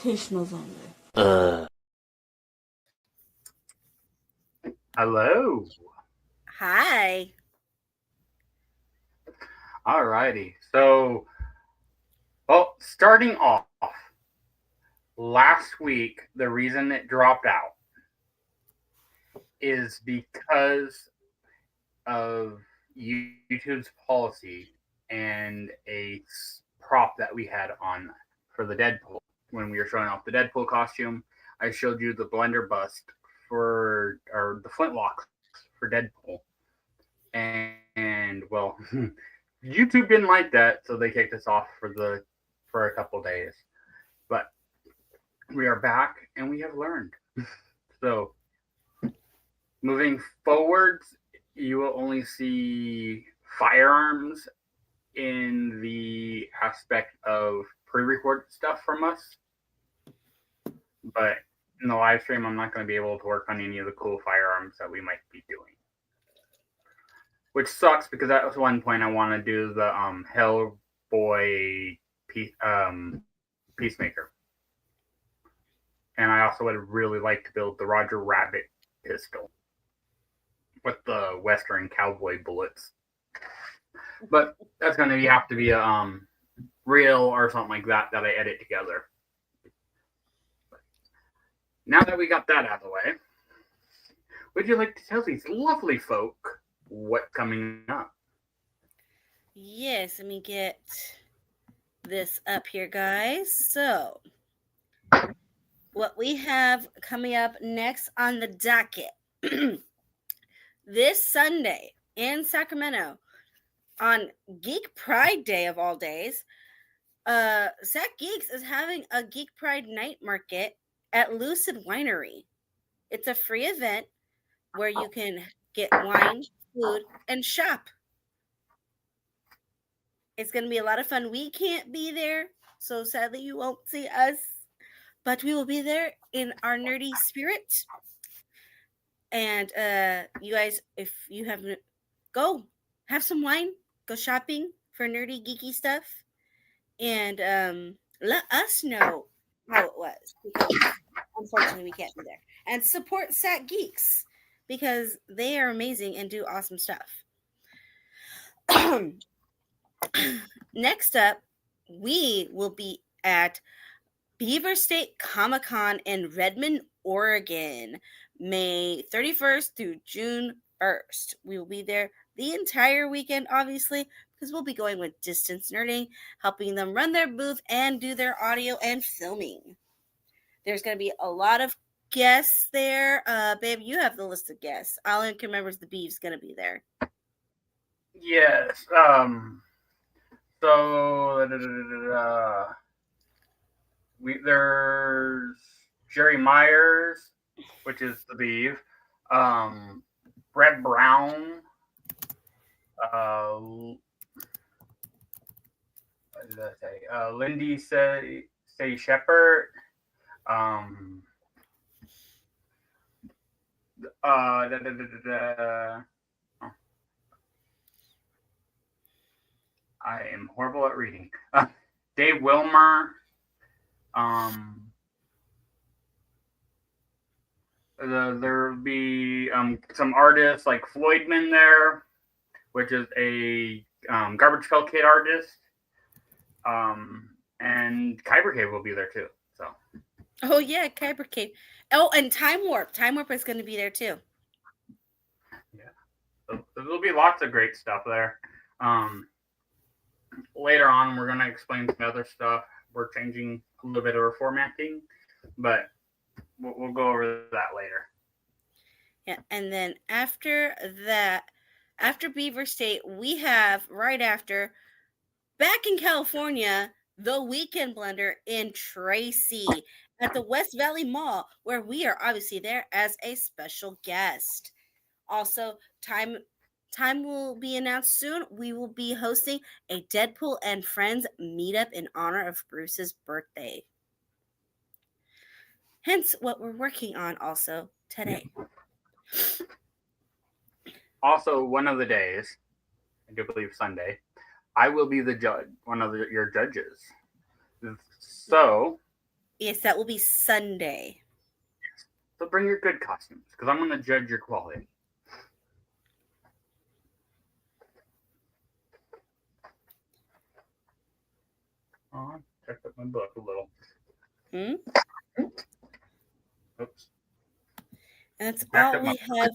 educational zombie. Hello. Hi. Alrighty. So, starting off, last week, the reason it dropped out is because of YouTube's policy and a prop that we had on for the Deadpool. When we were showing off the Deadpool costume, I showed you the Blender bust or the Flintlock for Deadpool. And well, YouTube didn't like that, so they kicked us off for a couple days. But we are back and we have learned. So moving forward, you will only see firearms in the aspect of pre-recorded stuff from us. But in the live stream, I'm not going to be able to work on any of the cool firearms that we might be doing. Which sucks because that was one point I want to do the Hellboy Peacemaker. And I also would really like to build the Roger Rabbit pistol with the Western cowboy bullets. But that's going to have to be a reel or something like that I edit together. Now that we got that out of the way, would you like to tell these lovely folk what's coming up? Yes, let me get this up here, guys. So, what we have coming up next on the docket this Sunday in Sacramento on Geek Pride Day of all days, Sac Geeks is having a Geek Pride night market at Lucid Winery. It's a free event where you can get wine, food, and shop. It's going to be a lot of fun. We can't be there, so sadly you won't see us, but we will be there in our nerdy spirit. And you guys, if you haven't, go have some wine, go shopping for nerdy, geeky stuff, and let us know how it was, because unfortunately we can't be there. And support Sac Geeks because they are amazing and do awesome stuff. Next up, we will be at Beaver State Comic Con in Redmond, Oregon, May 31st through June 1st. We will be there the entire weekend, obviously, because we'll be going with Distance Nerding, helping them run their booth and do their audio and filming. There's going to be a lot of guests there. Babe, you have the list of guests. All I can remember is the Beeve's going to be there. Yes. So there's Jerry Myers, which is the Beeve. Brett Brown. What did I say? Lindy say Shepherd. I am horrible at reading. Dave Wilmer. There'll be some artists like Floydman there, which is a Garbage Pail Kid artist. And Kyber Cave will be there too. So. Oh yeah, Kyber Cave. Oh, and Time Warp. Time Warp is going to be there too. Yeah, so there'll be lots of great stuff there. Later on, we're going to explain some other stuff. We're changing a little bit of our formatting, but we'll go over that later. Yeah, and then after that, after Beaver State, we have right after, back in California, the Weekend Blender in Tracy at the West Valley Mall, where we are obviously there as a special guest. Also, time will be announced soon. We will be hosting a Deadpool and Friends meetup in honor of Bruce's birthday. Hence what we're working on also today. Also, one of the days, I do believe Sunday, I will be the judge, one of your judges. So, Yes, that will be Sunday. So bring your good costumes, because I'm going to judge your quality. Oh, check up my book a little. Oops. And that's Backed all up my we have.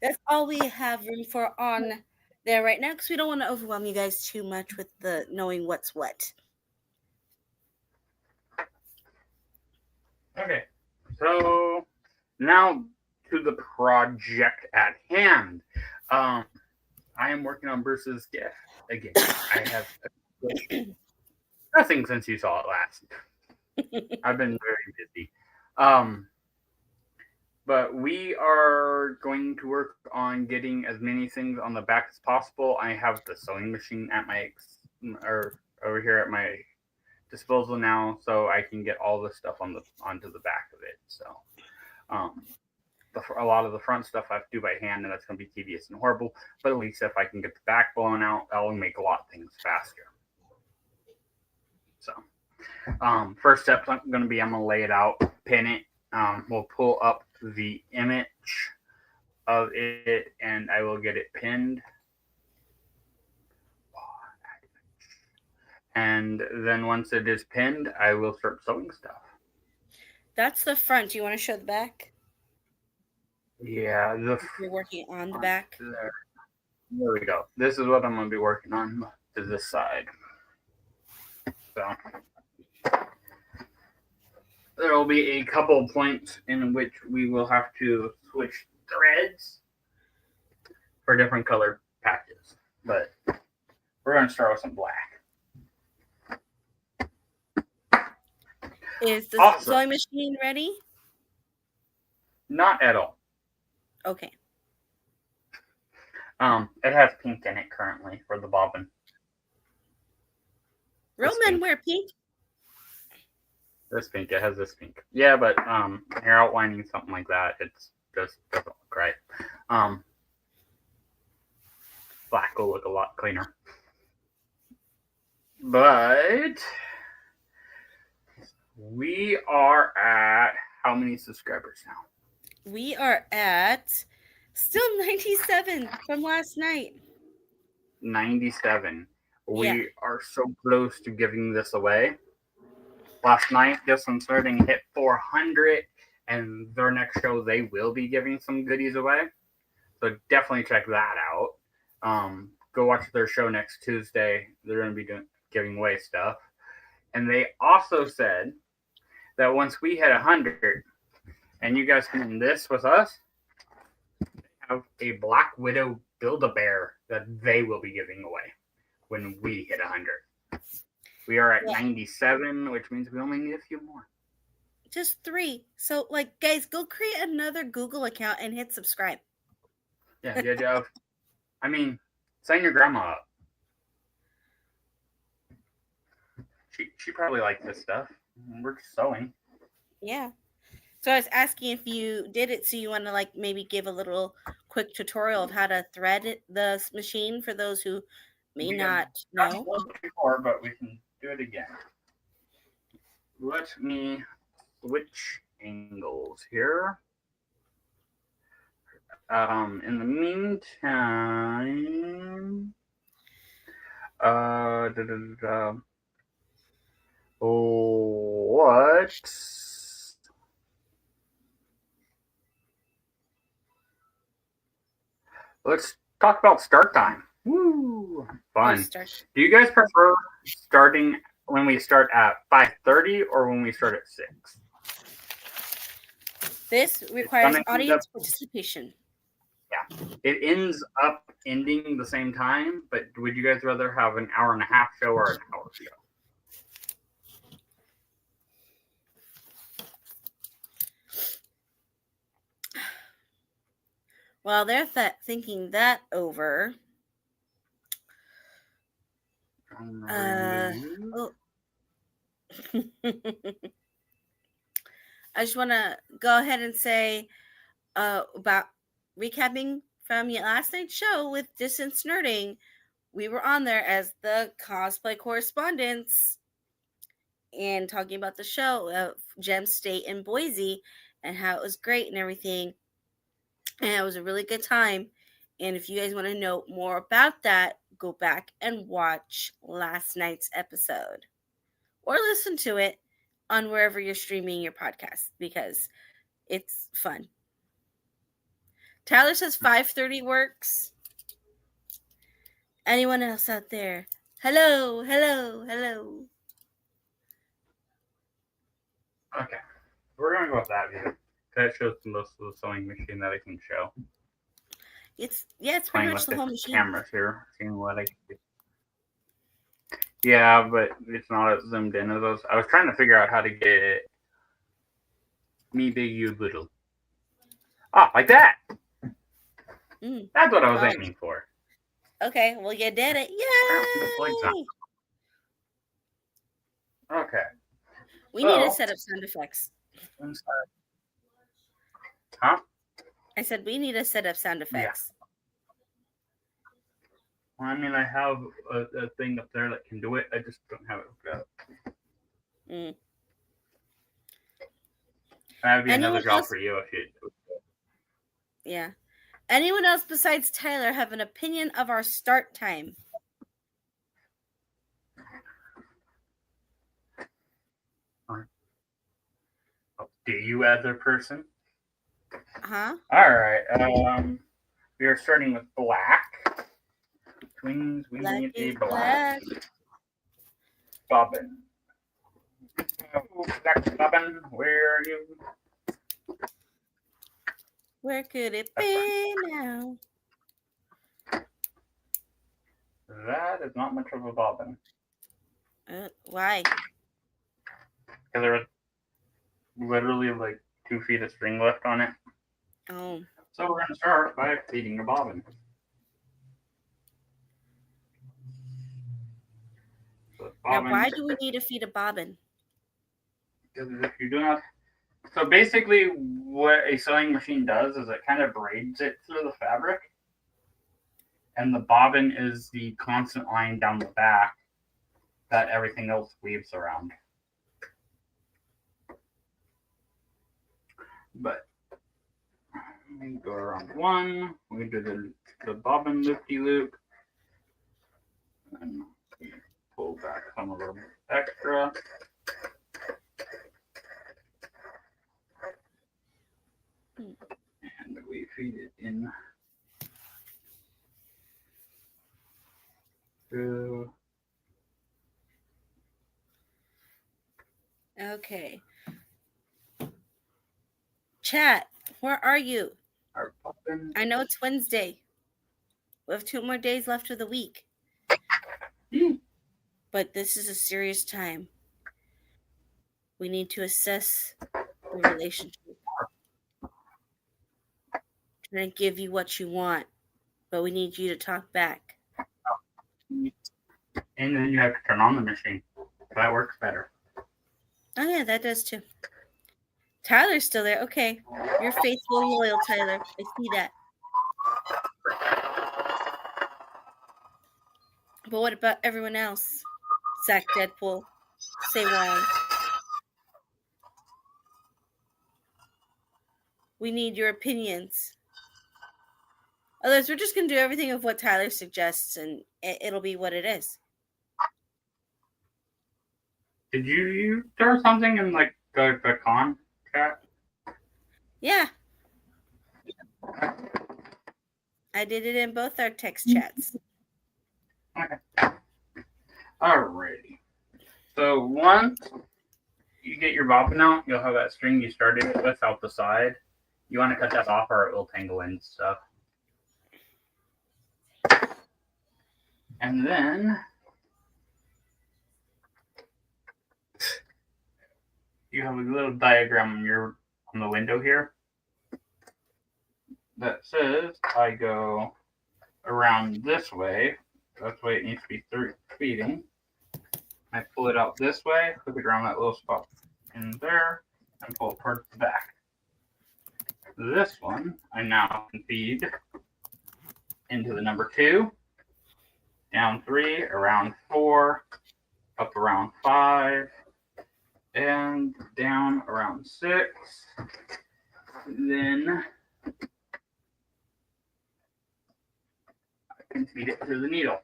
That's all we have room for on there right now, because we don't want to overwhelm you guys too much with the knowing what's what. Okay, so now to the project at hand. I am working on Bruce's gift again. I have nothing since you saw it last. I've been very busy. But we are going to work on getting as many things on the back as possible. I have the sewing machine at my or over here at my disposal now, so I can get all the stuff onto the back of it. So, a lot of the front stuff I have to do by hand, and that's going to be tedious and horrible. But at least if I can get the back blown out, that will make a lot of things faster. So, first step I'm going to be I'm going to lay it out, pin it. We'll pull up the image of it, and I will get it pinned. And then once it is pinned, I will start sewing stuff. That's the front. Do you want to show the back? Yeah, you're working on the back. There we go. This is what I'm going to be working on to this side. So there will be a couple points in which we will have to switch threads for different colored patches, but we're going to start with some black. Is the sewing machine ready? Not at all. Okay. It has pink in it currently for the bobbin. Real men wear pink. This pink, it has this pink. Yeah, but hair outlining something like that, it's just doesn't look right. Black will look a lot cleaner. But we are at how many subscribers now? We are at still 97 from last night. 97. We are so close to giving this away. Last night, Just Inserting hit 400, and their next show, they will be giving some goodies away. So definitely check that out. Go watch their show next Tuesday. They're going to be giving away stuff. And they also said that once we hit 100, and you guys can win this with us, they have a Black Widow Build-A-Bear that they will be giving away when we hit 100. We are at 97, which means we only need a few more. Just 3. So, guys, go create another Google account and hit subscribe. Yeah. I mean, sign your grandma up. She probably likes this stuff. We're just sewing. Yeah. So I was asking if you did it, so you want to maybe give a little quick tutorial of how to thread the machine for those who may not know. Before, but we can do it again. Let me switch angles here. In the meantime, let's talk about start time. Woo! Fun. Do you guys prefer starting when we start at 5:30 or when we start at 6? This requires audience participation. Yeah. It ends up ending the same time, but would you guys rather have an hour and a half show or an hour show? While they're thinking that over, I just want to go ahead and say about recapping from your last night's show with Distance Nerding. We were on there as the cosplay correspondents, and talking about the show of Gem State in Boise and how it was great and everything. And it was a really good time. And if you guys want to know more about that, go back and watch last night's episode or listen to it on wherever you're streaming your podcast because it's fun. Tyler says 5:30 works. Anyone else out there? Hello, hello, hello. Okay, we're gonna go with that because that shows the most of the sewing machine that I can show. It's pretty Playing much with the whole the machine. cameras here, seeing what I can do. Yeah, but it's not as zoomed in as those. I was trying to figure out how to get me big, you little. Ah, like that. That's what I was aiming for. Okay, well, you did it. Yay! Okay. We need to set up sound effects. Huh? I said we need to set up sound effects. Yeah. Well, I mean, I have a thing up there that can do it. I just don't have it hooked up. That would be another job for you if you do it. Yeah. Anyone else besides Tyler have an opinion of our start time? Do you, other person? Huh? All right. We are starting with black. Which means we need a black bobbin. Oh, black bobbin, where are you? Where could it be now? That is not much of a bobbin. Why? Because there was literally like 2 feet of string left on it. Oh. So we're going to start by feeding a bobbin. So now, why do we need to feed a bobbin? Because if you do not... So basically what a sewing machine does is it kind of braids it through the fabric. And the bobbin is the constant line down the back that everything else weaves around. But we go around 1, we do the bobbin loop-de-loop, and pull back some of the extra. And we feed it in through. Okay. Chat, where are you? I know it's Wednesday. We have 2 more days left of the week. But this is a serious time. We need to assess the relationship. I'm going to give you what you want, but we need you to talk back. And then you have to turn on the machine. That works better. Oh, yeah, that does too. Tyler's still there. Okay. You're faithful and loyal, Tyler. I see that. But what about everyone else? Zach Deadpool. Say why. We need your opinions. Otherwise, we're just going to do everything of what Tyler suggests, and it'll be what it is. Did you throw something in like the con chat? Yeah. I did it in both our text chats. Okay. Alrighty. So once you get your bobbin out, you'll have that string you started it with out the side. You want to cut that off or it will tangle in stuff. And then you have a little diagram on the window here that says I go around this way. That's the way it needs to be feeding. I pull it out this way, hook it around that little spot in there, and pull it towards the back. This one I now can feed into the number 2, down 3, around 4, up around 5, and down around 6. Then I can feed it through the needle.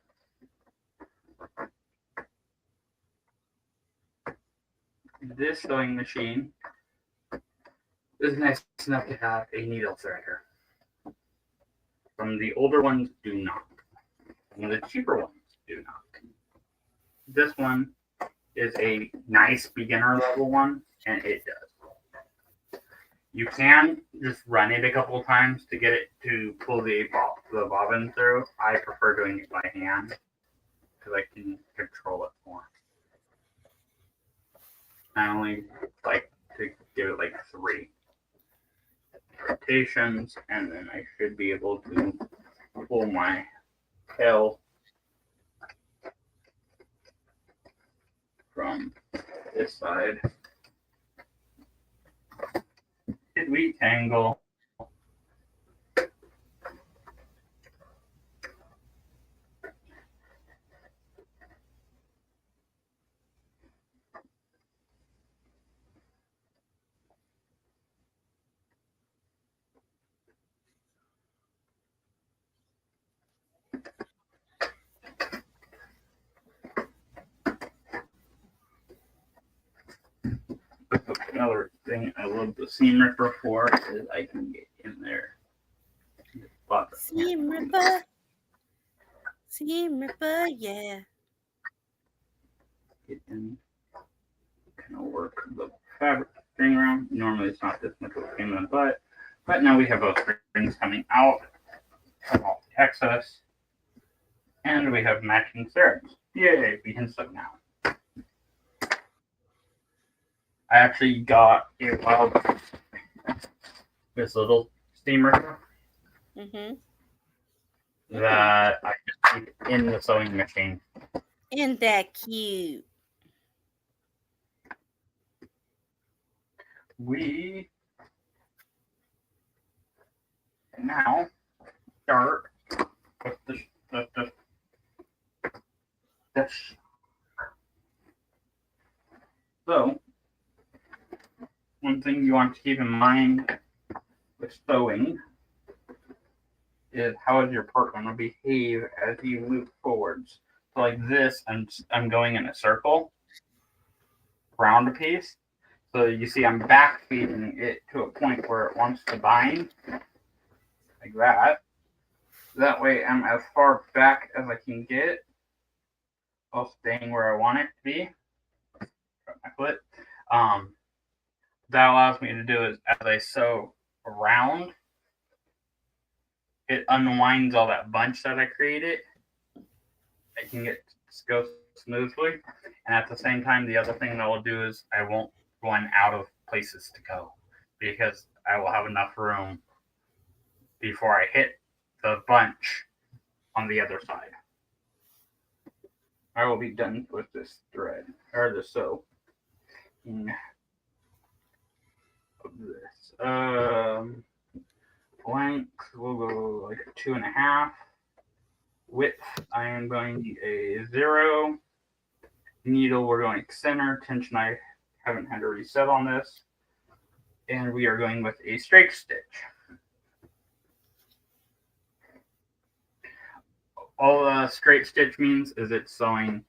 This sewing machine is nice enough to have a needle threader. Some of the older ones do not. Some of the cheaper ones do not. This one is a nice beginner level one, and it does. You can just run it a couple of times to get it to pull the bobbin through. I prefer doing it by hand because I can control it more. I only like to give it like 3 rotations, and then I should be able to pull my tail from this side. Did we tangle? Another thing I love the seam ripper for is I can get in there. Seam ripper, yeah. Get in, kind of work the fabric string around. Normally it's not this much of a pain in the butt, but now we have those strings coming out from all Texas, and we have matching threads. Yay, we can sew now. I actually got a wild this little steamer that I just keep in the sewing machine. Isn't that cute? We now start with this. So, one thing you want to keep in mind with sewing is how is your part going to behave as you move forwards. So like this, I'm going in a circle around a piece. So you see I'm back feeding it to a point where it wants to bind, like that. That way I'm as far back as I can get while staying where I want it to be. My foot. That allows me to do is as I sew around, it unwinds all that bunch that I created. I can get to go smoothly. And at the same time, the other thing that I'll do is I won't run out of places to go because I will have enough room before I hit the bunch on the other side. I will be done with this thread or the sew of this. Length will go like a 2.5. Width, I am going a 0. Needle, we're going center. Tension, I haven't had to reset on this. And we are going with a straight stitch. All a straight stitch means is it's sewing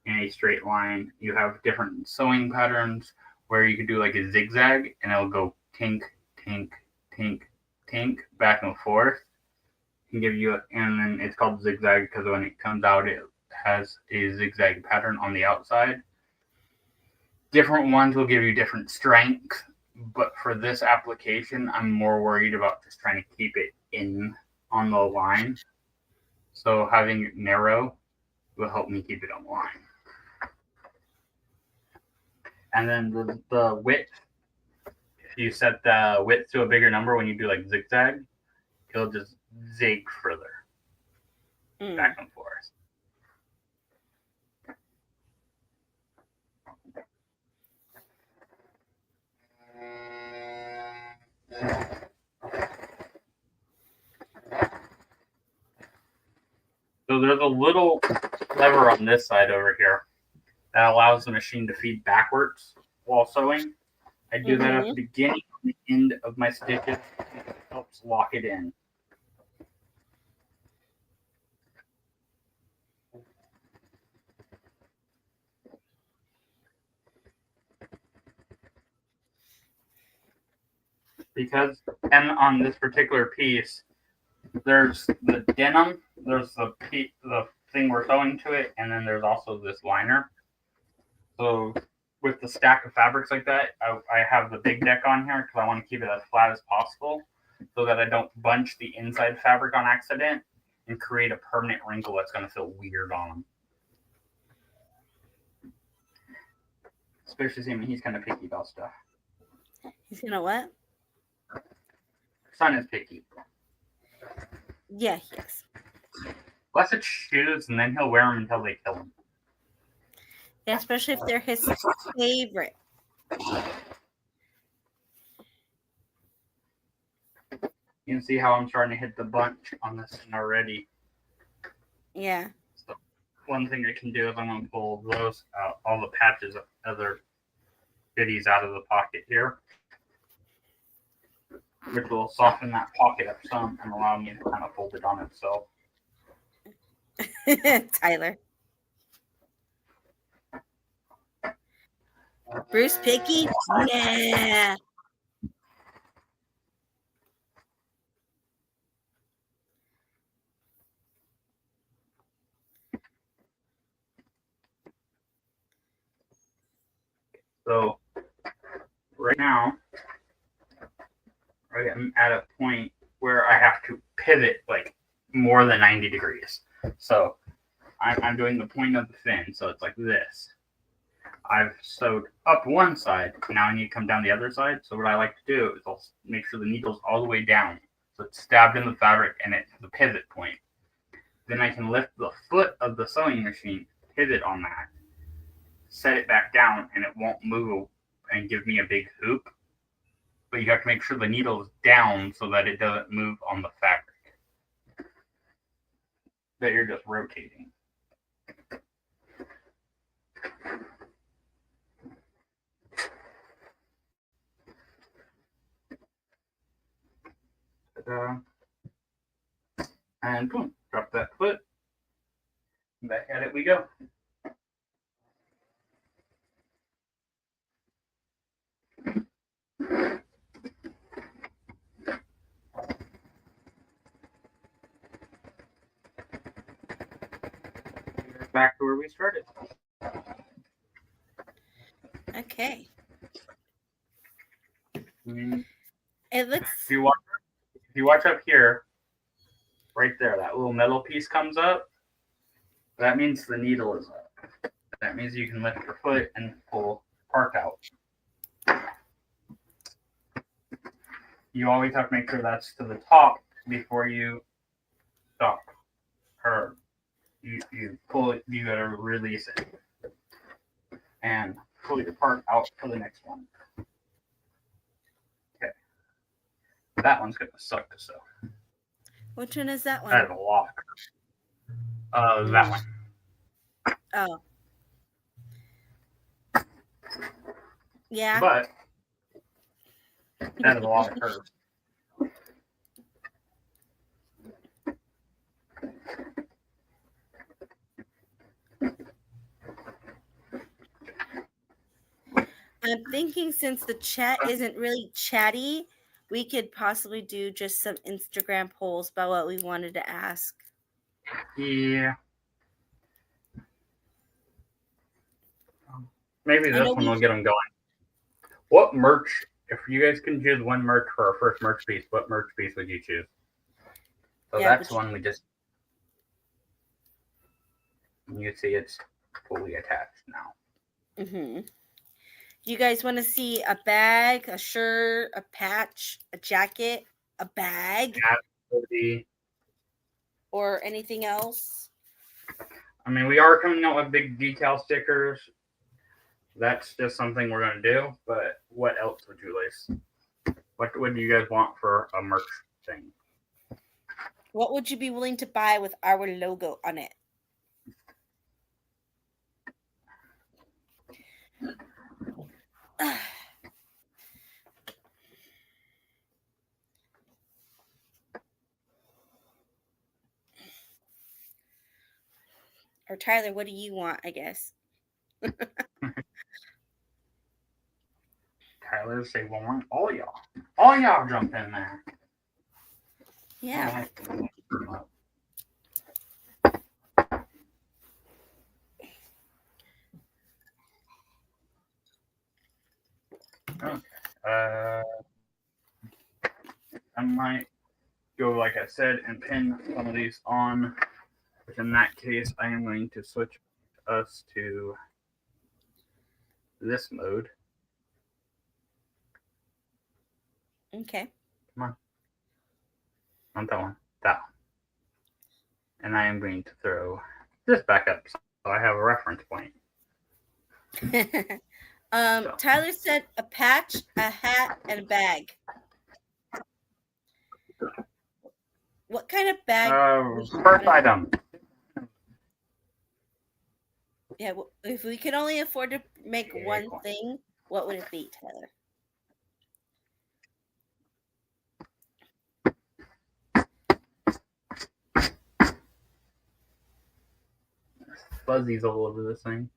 in a straight line. You have different sewing patterns where you can do like a zigzag and it'll go tink, tink, tink, tink, back and forth. Can give you, and then it's called zigzag because when it comes out, it has a zigzag pattern on the outside. Different ones will give you different strength, but for this application, I'm more worried about just trying to keep it in on the line. So having it narrow will help me keep it on the line. And then the width, if you set the width to a bigger number when you do like zigzag, it'll just zig further back and forth. So there's a little lever on this side over here that allows the machine to feed backwards while sewing. I do that at Mhm. the beginning and the end of my stitches. It helps lock it in. Because and on this particular piece, there's the denim, there's the thing we're sewing to it, and then there's also this liner. So with the stack of fabrics like that, I have the big deck on here because I want to keep it as flat as possible so that I don't bunch the inside fabric on accident and create a permanent wrinkle that's going to feel weird on them. Especially him, he's kind of picky about stuff. He's gonna what? Son is picky. Yeah, yes. Plus it's shoes, and then he'll wear them until they kill him. Yeah, especially if they're his favorite. You can see how I'm starting to hit the bunch on this thing already. Yeah. So one thing I can do is I'm going to pull those out, all the patches of other goodies out of the pocket here, which will soften that pocket up some and allow me to kind of fold it on itself. Tyler. Bruce picky? Nah. So right now, I'm at a point where I have to pivot like more than 90 degrees. So I'm doing the point of the fin, so it's like this. I've sewed up one side. Now I need to come down the other side. So what I like to do is I'll make sure the needle's all the way down. So it's stabbed in the fabric and it's the pivot point. Then I can lift the foot of the sewing machine, pivot on that, set it back down, and it won't move and give me a big hoop. But you have to make sure the needle is down so that it doesn't move on the fabric that you're just rotating. Ta-da. And boom, drop that foot. Back at it we go. Back to where we started. Okay. Mm, It looks. If you watch up here, right there, that little metal piece comes up. That means the needle is up. That means you can lift your foot and pull part out. You always have to make sure that's to the top before you stop. Or you pull it, you gotta release it. And pull your part out for the next one. Okay. That one's gonna suck to sew. Which one is that one? That's a lot. That one. Oh. Yeah. But that is a lot of curves. I'm thinking since the chat isn't really chatty, we could possibly do just some Instagram polls about what we wanted to ask. Yeah. Maybe this one will get them going. What merch, if you guys can choose one merch for our first merch piece, what merch piece would you choose? So yeah, that's one we just, you see it's fully attached now. Mm-hmm. You guys want to see a bag, a shirt, a patch, a jacket, a bag? Or anything else? I mean, we are coming out with big decal stickers. That's just something we're going to do. But what else would you like? What would you guys want for a merch thing? What would you be willing to buy with our logo on it? Or Tyler, what do you want? I guess. Tyler say, well, want all y'all. All y'all jump in there. Yeah. Okay. I might go, like I said, and pin some of these on. But in that case, I am going to switch us to this mode. Okay. Come on. Not that one. That one. And I am going to throw this back up so I have a reference point. Tyler said a patch, a hat, and a bag. What kind of bag? First item. Yeah, if we could only afford to make one coin. thing, what would it be, Tyler? Fuzzies all over this thing.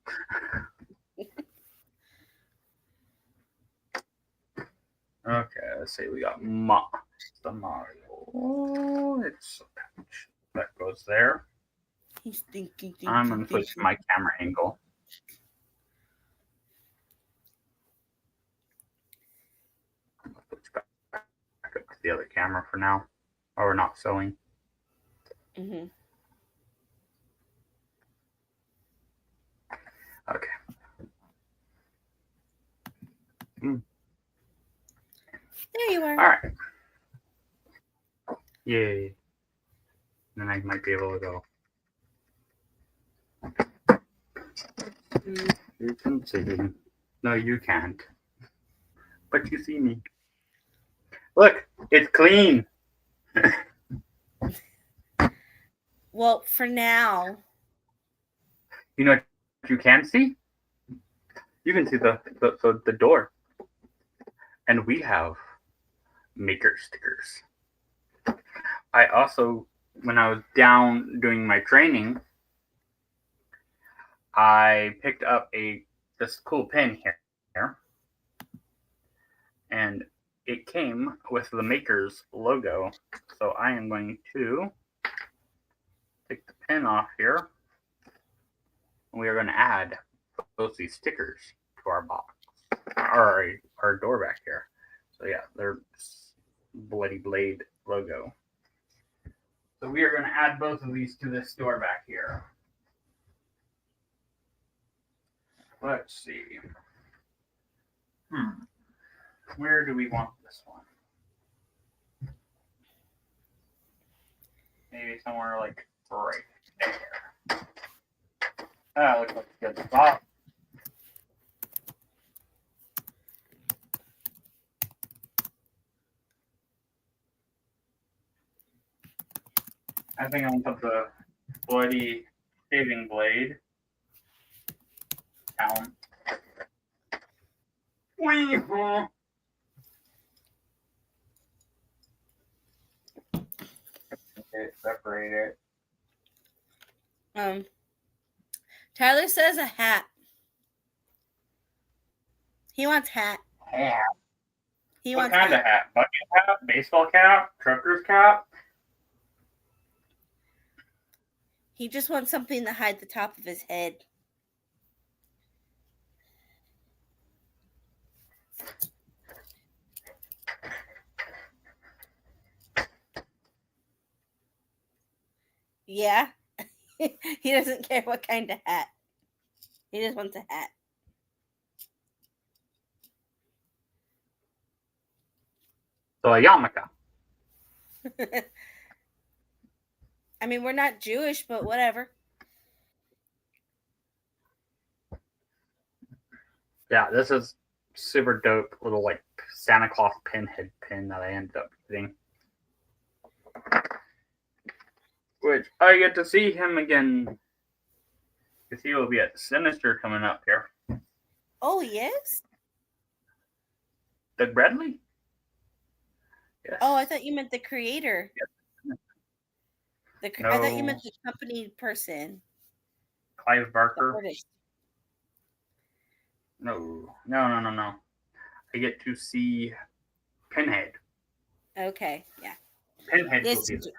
Okay, let's see. We got the Mario. Oh, it's a patch. That goes there. He's thinking. I'm going to switch my camera angle. Switch back up to the other camera for now. Or we're not sewing. Mm-hmm. Okay. Mm. There you are. All right. Yay. Then I might be able to go. You can see me. No, you can't. But you see me. Look, it's clean. Well, for now. You know what you can see? You can see the door. And we have maker stickers. I also, when I was down doing my training, I picked up this cool pin here. And it came with the Maker's logo. So I am going to take the pin off here. And we are going to add both these stickers to our box. Or our door back here. So yeah, they're Bloody Blade logo. So we are going to add both of these to this door back here. Let's see. Where do we want this one? Maybe somewhere like right there. That looks like a good spot. I think I'm gonna put the bloody shaving blade down. Okay, separate it. Tyler says a hat. He wants hat. Hat. He What wants kind of hat? Bucket hat? Baseball cap? Trucker's cap? He just wants something to hide the top of his head. Yeah. He doesn't care what kind of hat. He just wants a hat. So a yarmulke. I mean, we're not Jewish, but whatever. Yeah, this is super dope little like Santa Claus pinhead pin that I ended up getting. Which I get to see him again. Because he will be at Sinister coming up here. Oh, yes? Doug Bradley? Yes. Oh, I thought you meant the creator. Yes. I thought you No. meant the company person, Clive the Barker? artist. No. I get to see Pinhead. Okay, yeah. Pinhead will Yes, be you there. do.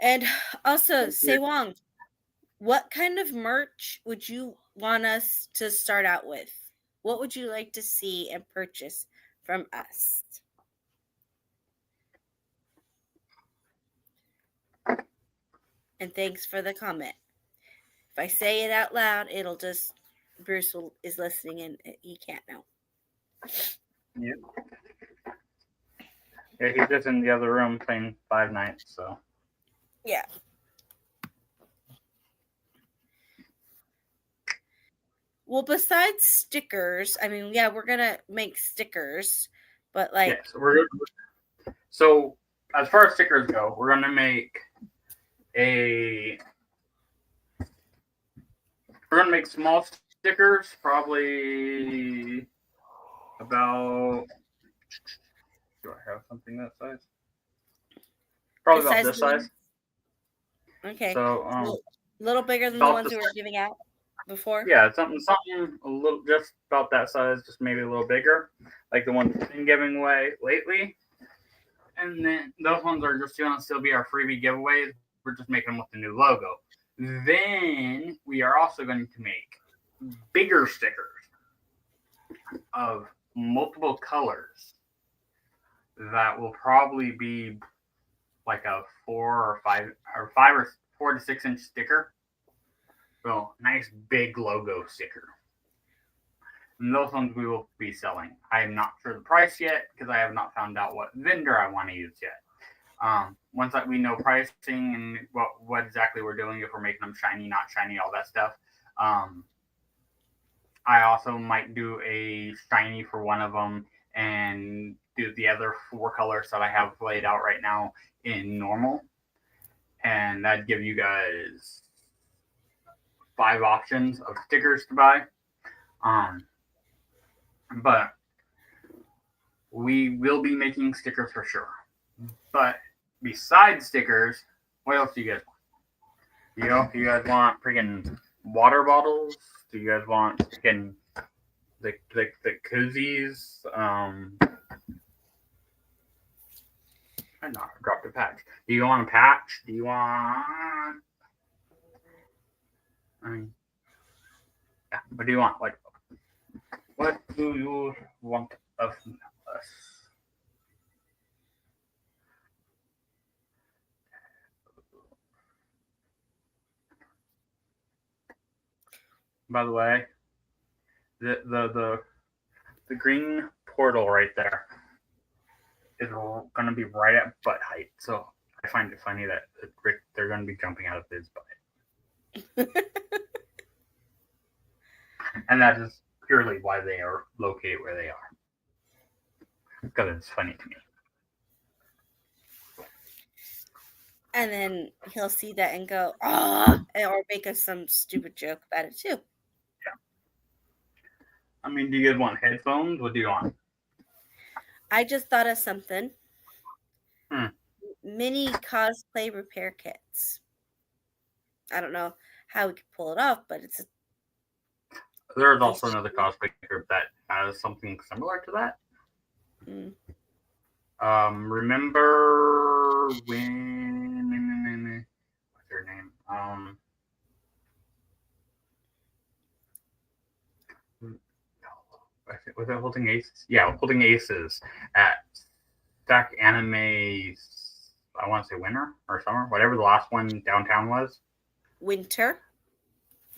And also, Weird. Sewong, what kind of merch would you want us to start out with? What would you like to see and purchase from us? And thanks for the comment. If I say it out loud, it'll just is listening and he can't know. Yeah. Yeah, he's just in the other room playing Five Nights, so. Yeah. Well, besides stickers, I mean, yeah, we're gonna make stickers, but like, Yes, so as far as stickers go, we're gonna make small stickers, probably about. Do I have something that size? Probably about this size. Okay, So a little bigger than the about ones the we were giving out before. yeah, something a little just about that size, just maybe a little bigger, like the ones we've been giving away lately. And then those ones are just going to still be our freebie giveaways. We're just making them with the new logo. Then we are also going to make bigger stickers of multiple colors that will probably be like a 4 to 6 inch sticker. So nice big logo sticker. And those ones we will be selling. I am not sure the price yet because I have not found out what vendor I want to use yet. Once we know pricing and what exactly we're doing, if we're making them shiny, not shiny, all that stuff. I also might do a shiny for one of them and do the other 4 colors that I have laid out right now in normal. And that'd give you guys 5 options of stickers to buy. But we will be making stickers for sure. But besides stickers, what else do you guys want? You guys want freaking water bottles? Do you guys want freaking the koozies? I dropped a patch. Do you want a patch? Do you want? I mean, yeah. What do you want? Like, what do you want of us? By the way, the green portal right there is going to be right at butt height. So I find it funny that they're going to be jumping out of his butt. And that is purely why they are located where they are. Because it's funny to me. And then he'll see that and go, "Ah," or make us some stupid joke about it too. Yeah. I mean, do you guys want headphones? What do you want? I just thought of something. Mini cosplay repair kits. I don't know how we could pull it off, but it's. There's also another cosplay group that has something similar to that. Remember when? What's her name? Was it Holding Aces? Yeah, Holding Aces at Stack Anime. I want to say winter or summer, whatever the last one downtown was. Winter.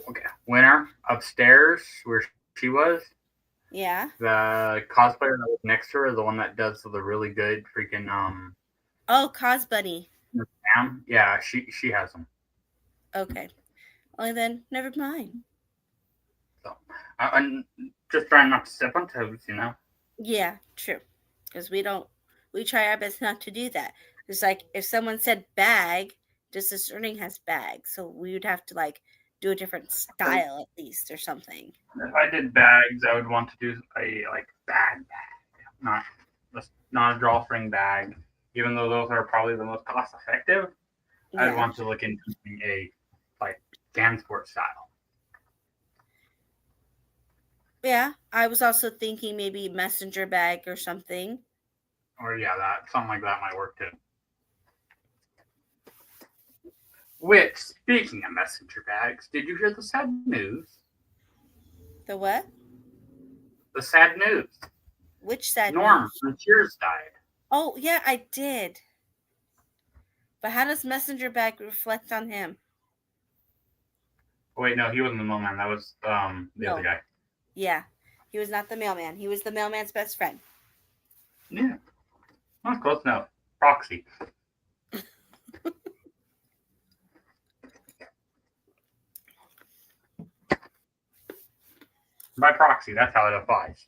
Okay, winter upstairs where she was. Yeah. The cosplayer that was next to her, the one that does the really good freaking Oh, Cos Bunny. Yeah, she has them. Okay. Well then, never mind. So I'm just trying not to step on toes, you know. Yeah, true. Because we try our best not to do that. It's like if someone said bag, Discerning has bag, so we would have to like do a different style at least or something. If I did bags, I would want to do a like bag, not a drawstring bag. Even though those are probably the most cost effective, I'd Yeah. want to look into a like JanSport style. Yeah. I was also thinking maybe messenger bag or something. Or yeah, that something like that might work too. Which, speaking of messenger bags, did you hear the sad news? The what? The sad news. Which sad Norm news? from Cheers died. Oh, yeah, I did. But how does messenger bag reflect on him? Oh, wait, no, he wasn't the mailman. That was the other guy. Yeah. He was not the mailman. He was the mailman's best friend. Yeah. That's close enough. Proxy. By proxy, that's how it applies.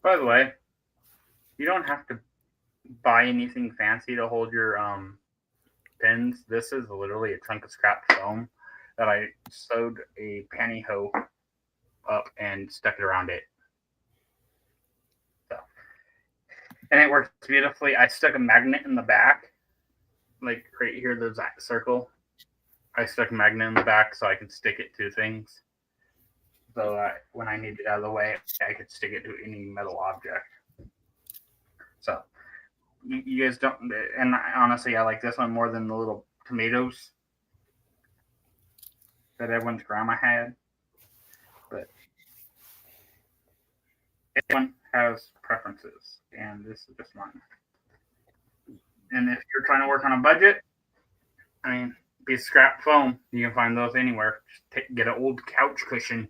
By the way, you don't have to buy anything fancy to hold your pins. This is literally a chunk of scrap foam that I sewed a pantyhose up and stuck it around it. So, and it works beautifully. I stuck a magnet in the back, like right here. There's that circle. I stuck a magnet in the back so I could stick it to things. So that when I need it out of the way, I could stick it to any metal object. So you guys don't, and honestly, I like this one more than the little tomatoes that everyone's grandma had. But everyone has preferences, and this is just mine. And if you're trying to work on a budget, I mean, be scrap foam. You can find those anywhere. Just get an old couch cushion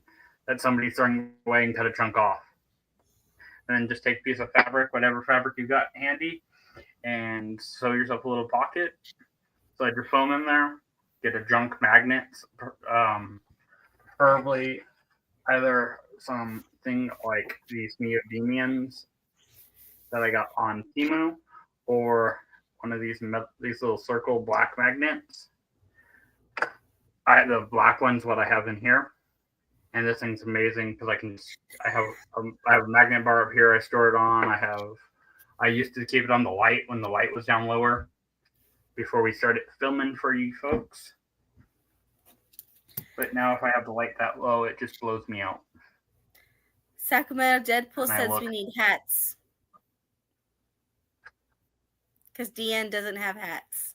that somebody's throwing away and cut a chunk off. And then just take a piece of fabric, whatever fabric you got handy, and sew yourself a little pocket. Slide your foam in there. Get a junk magnet, preferably either something like these neodymiums that I got on Temu, or one of these little circle black magnets. The black one's what I have in here, and this thing's amazing because I have a magnet bar up here I store it on. I used to keep it on the light when the light was down lower before we started filming for you folks. But now if I have the light that low, it just blows me out. Sacramento Deadpool says we need hats. Because Deanne doesn't have hats.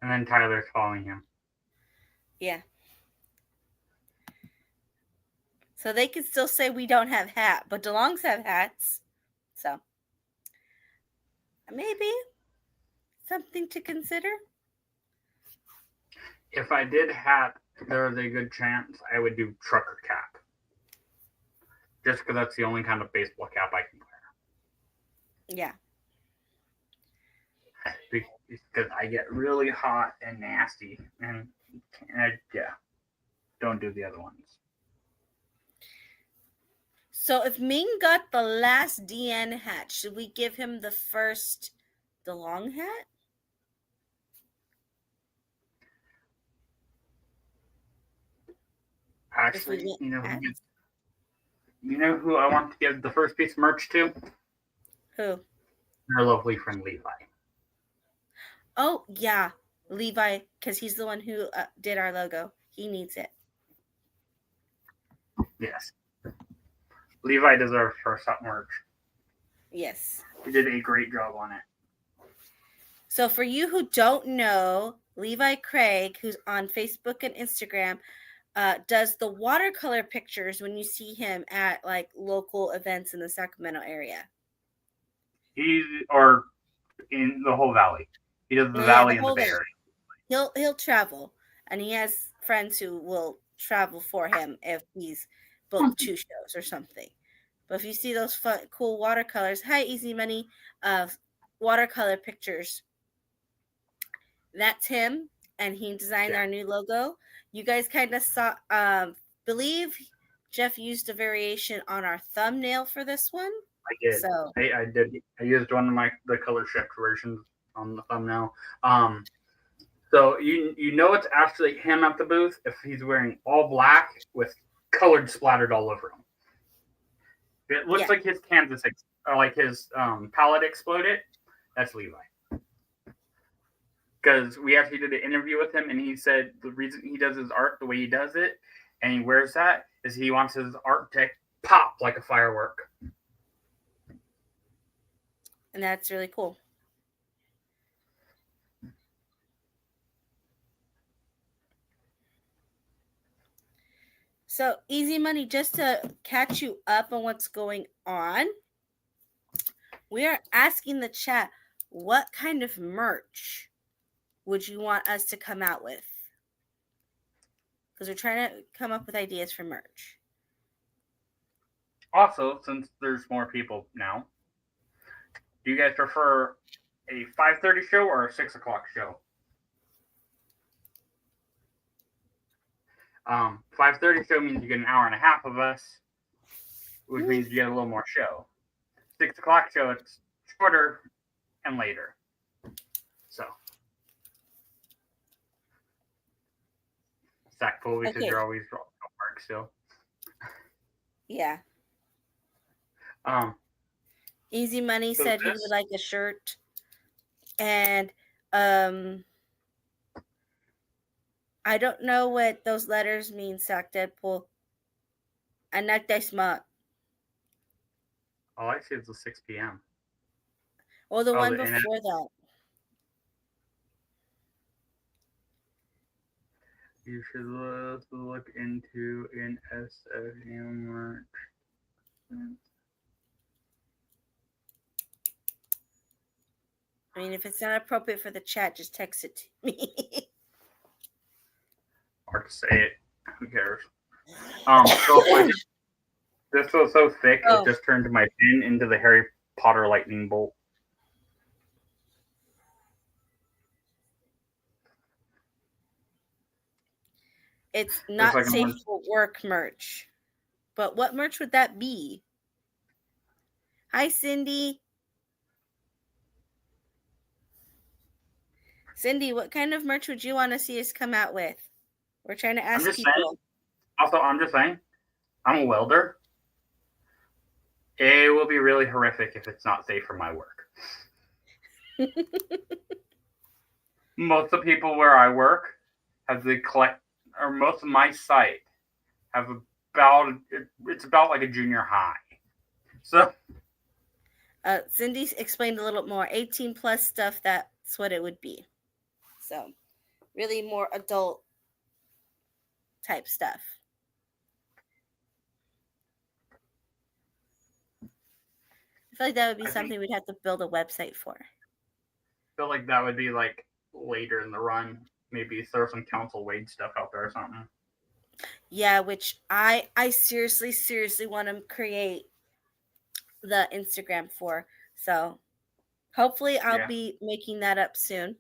And then Tyler's following him. Yeah. So they can still say we don't have hat, but DeLongs have hats. So maybe something to consider. If I did hat, there's a good chance I would do trucker cap. Just because that's the only kind of baseball cap I can wear. Yeah. Because I get really hot and nasty, and don't do the other ones. So if Ming got the last DN hat, should we give him the first DeLong hat? Actually, you know who I want to give the first piece of merch to? Who? Our lovely friend Levi. Oh, yeah. Levi, because he's the one who did our logo. He needs it. Yes. Levi deserves first hot merch. Yes. He did a great job on it. So for you who don't know, Levi Craig, who's on Facebook and Instagram, does the watercolor pictures when you see him at like local events in the Sacramento area. Or in the whole valley. He does the valley and the Bay Area. He'll travel, and he has friends who will travel for him if he's booked 2 shows or something. But if you see those fun, cool watercolors, hi Easy Money, watercolor pictures, that's him, and he designed our new logo. You guys kind of saw, believe Jeff used a variation on our thumbnail for this one. I did. So I did. I used one of the color shift versions on the thumbnail. So you know it's actually him at the booth if he's wearing all black with colored splattered all over him. It looks yeah, like his canvas or like his palette exploded. That's Levi. Because we actually did an interview with him, and he said the reason he does his art the way he does it, and he wears that, is he wants his art to pop like a firework. and that's really cool. So, Easy Money, just to catch you up on what's going on, we are asking the chat, what kind of merch would you want us to come out with? Because we're trying to come up with ideas for merch. Also, since there's more people now, do you guys prefer a 5:30 show or a 6 o'clock show? 5:30 show means you get an hour and a half of us, which means you get a little more show. 6 o'clock show, it's shorter and later. So, Stackful because Okay. you're always at work still. Yeah. Easy Money So said he would like a shirt. And I don't know what those letters mean, Sack Deadpool. Anak day smart. all I see is the 6 p.m. Or the one the before that. You should look into an SFU merch. I mean, if it's not appropriate for the chat, just text it to me. Hard to say it. Who cares? So this was so thick, it just turned my pen into the Harry Potter lightning bolt. It's not like safe for work merch. But what merch would that be? Hi, Cindy. Cindy, what kind of merch would you want to see us come out with? We're trying to ask people. I'm just saying, I'm a welder. It will be really horrific if it's not safe for my work. Most of the people where I work have most of my site have it's about like a junior high. So Cindy explained a little more 18 plus stuff. That's what it would be. So really more adult type stuff. I feel like that would be something we'd have to build a website for. I feel like that would be like later in the run. Maybe throw some Council Wade stuff out there or something. Yeah, which I seriously want to create the Instagram for. So hopefully I'll be making that up soon.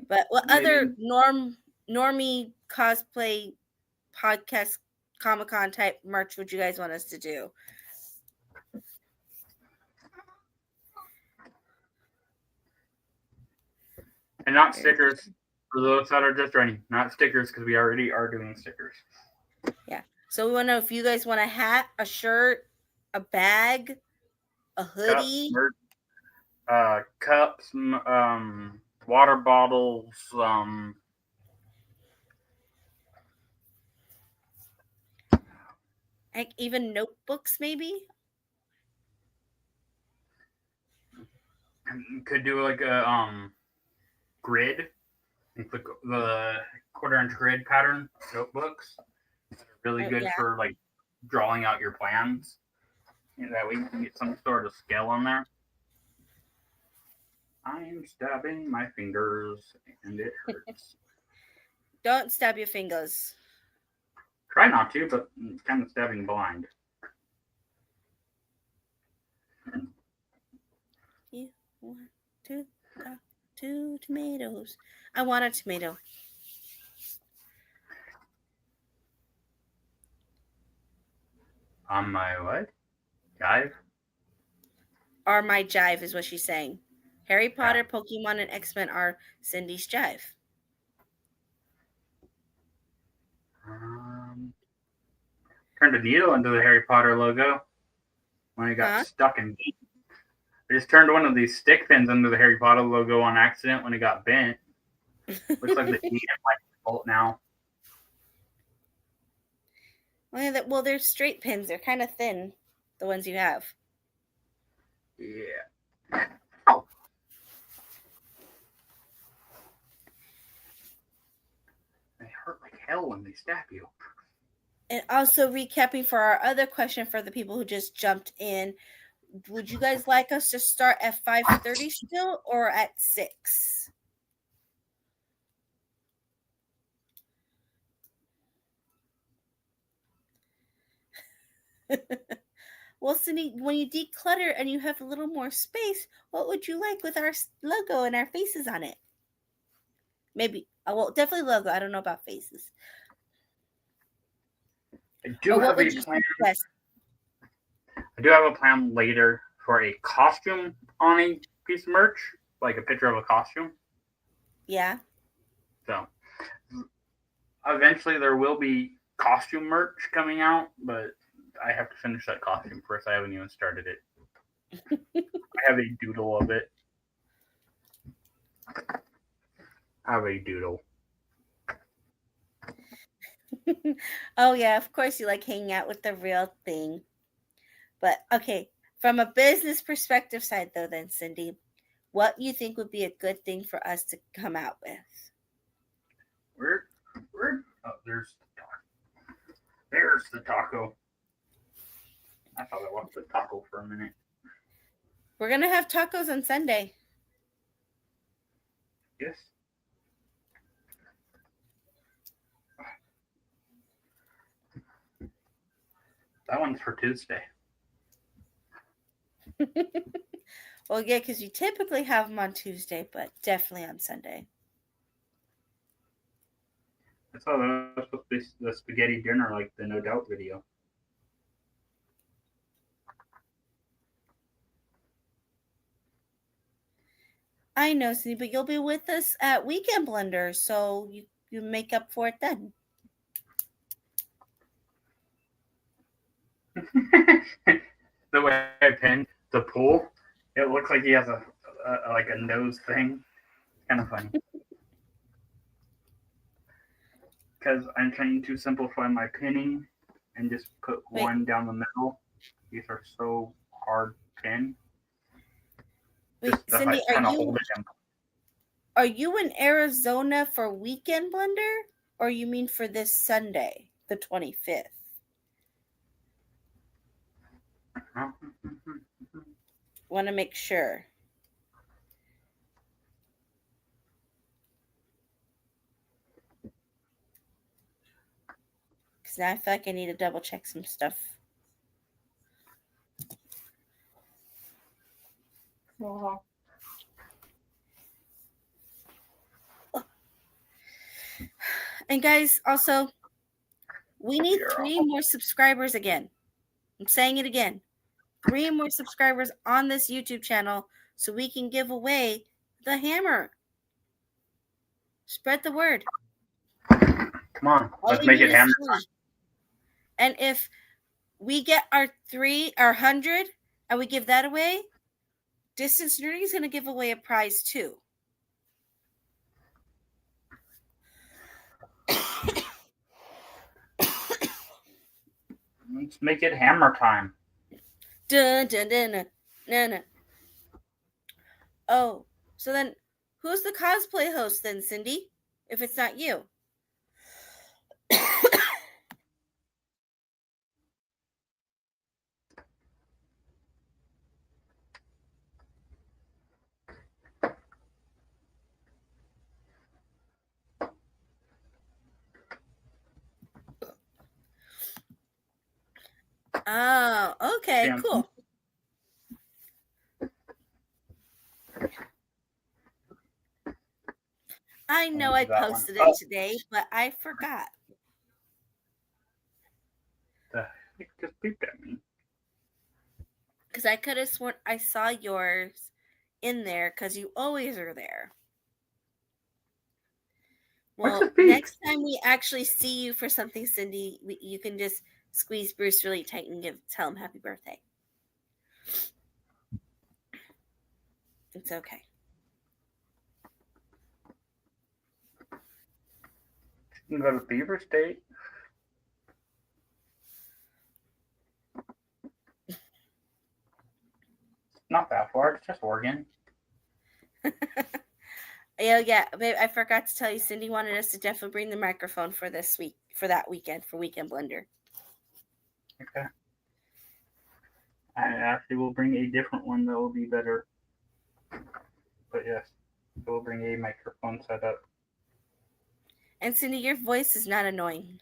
But what other normie cosplay podcast Comic-Con type merch would you guys want us to do? And not stickers for those that are just joining. Not stickers because we already are doing stickers. Yeah. So we want to know if you guys want a hat, a shirt, a bag, a hoodie, cups, water bottles, like even notebooks, maybe. Could do like a grid, the quarter-inch grid pattern notebooks. Really good for like drawing out your plans. That way you can get some sort of scale on there. I'm stabbing my fingers and it hurts. Don't stab your fingers. Try not to, but it's kind of stabbing blind. You want to talk to tomatoes? I want a tomato. On my what? Jive? Are my jive, is what she's saying. Harry Potter, Pokemon, and X-Men are Cindy's jive. Turned a needle into the Harry Potter logo when it got stuck in heat. I just turned one of these stick pins under the Harry Potter logo on accident when it got bent. Looks like the heat might bolt now. Well, they're straight pins. They're kind of thin, the ones you have. Yeah. Oh. They hurt like hell when they stab you. And also recapping for our other question for the people who just jumped in, would you guys like us to start at 5:30 still or at 6? Well, Cindy, when you declutter and you have a little more space, what would you like with our logo and our faces on it? Maybe, well, definitely logo. I don't know about faces. I do have a plan. I do have a plan later for a costume on a piece of merch, like a picture of a costume. Yeah. So eventually there will be costume merch coming out, but I have to finish that costume first. I haven't even started it. I have a doodle of it. I have a doodle. Oh, yeah, of course you like hanging out with the real thing. But, okay, from a business perspective side, though, then, Cindy, what you think would be a good thing for us to come out with? Oh, there's the taco. There's the taco. I thought I lost the taco for a minute. We're going to have tacos on Sunday. Yes. That one's for Tuesday. Well, yeah, because you typically have them on Tuesday, but definitely on Sunday. I saw that was supposed to be the spaghetti dinner, like the No Doubt video. I know, Cindy, but you'll be with us at Weekend Blender, so you make up for it then. The way I pinned the pool, it looks like he has a like a nose thing. Kind of funny. Because I'm trying to simplify my pinning and just put one down the middle. These are so hard pin. Wait, Cindy, are you in Arizona for Weekend Blender, or you mean for this Sunday, the 25th? Want to make sure. Because now I feel like I need to double check some stuff. And guys, also, we need 3 more subscribers again. I'm saying it again. 3 more subscribers on this YouTube channel so we can give away the hammer. Spread the word. Come on, let's make it hammer time. And if we get our 100 and we give that away, Distance Nerding is going to give away a prize too. Let's make it hammer time. Dun, dun, dun, dun, dun, dun. Oh, so then who's the cosplay host then, Cindy? If it's not you. Oh, okay, cool. I know I posted it today, but I forgot. The heck just beeped at me. because I could have sworn I saw yours in there because you always are there. What's Well, a peep? next time we actually see you for something, Cindy, you can just squeeze Bruce really tight and tell him happy birthday. It's okay. You can go to Beaver State. Not that far. It's just Oregon. Yeah, babe, I forgot to tell you, Cindy wanted us to definitely bring the microphone for this week, for that weekend, for Weekend Blender. Okay. I actually will bring a different one that will be better. But yes, we'll bring a microphone setup. And Cindy, your voice is not annoying.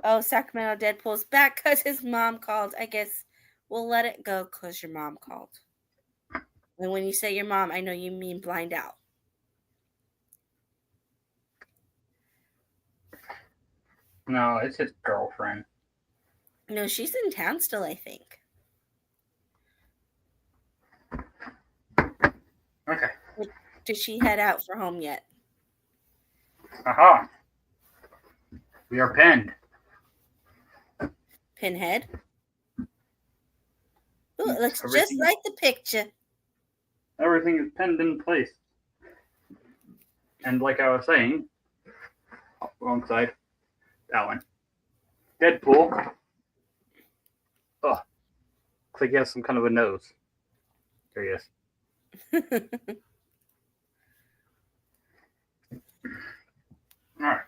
Oh, Sacramento Deadpool's back because his mom called. I guess we'll let it go because your mom called. And when you say your mom, I know you mean Blind Owl. No, it's his girlfriend. No, she's in town still, I think. Okay. Did she head out for home yet? Aha. We are pinned. Pinhead? Ooh, it looks just like the picture. Everything is pinned in place. And like I was saying, wrong side, that one. Deadpool. Oh, looks like he has some kind of a nose. There he is. Alright.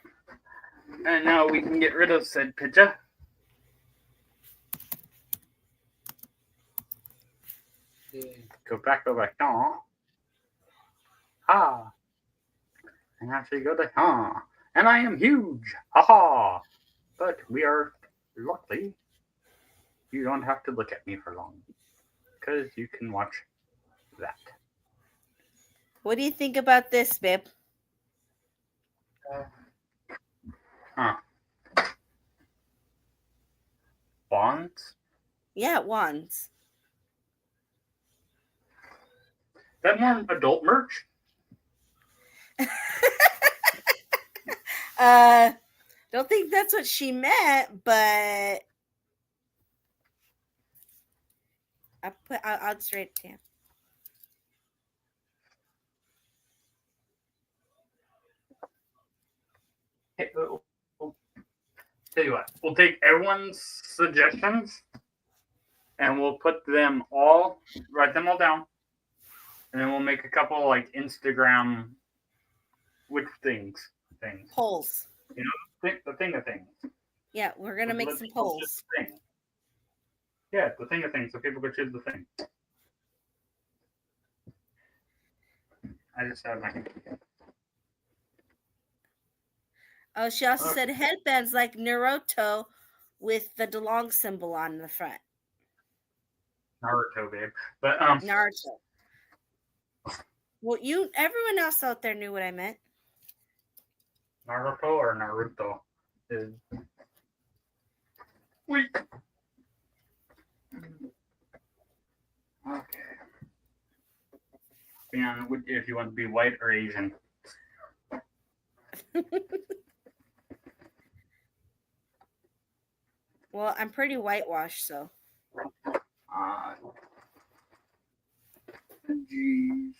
And now we can get rid of said picture. Go back over here. Ha. And actually go to ha. And I am huge. Ha ha. But we are luckily. You don't have to look at me for long. Because you can watch that. What do you think about this, babe? Wands? Yeah, wands. Is that more adult merch? Don't think that's what she meant, but I'll just write it down. Hey, tell you what, we'll take everyone's suggestions and we'll put them all, write them all down, and then we'll make a couple like Instagram which things. Polls. You know, the thing of things. Yeah, we're gonna make some polls. Yeah, the thing of things, so people could choose the thing. I just have my. Oh, she also said headbands like Naruto with the DeLong symbol on the front. Naruto, babe. But Naruto. Well, everyone else out there knew what I meant. Naruto or Naruto is. Wait. Okay. And if you want to be white or Asian. Well, I'm pretty whitewashed, so. Jeez.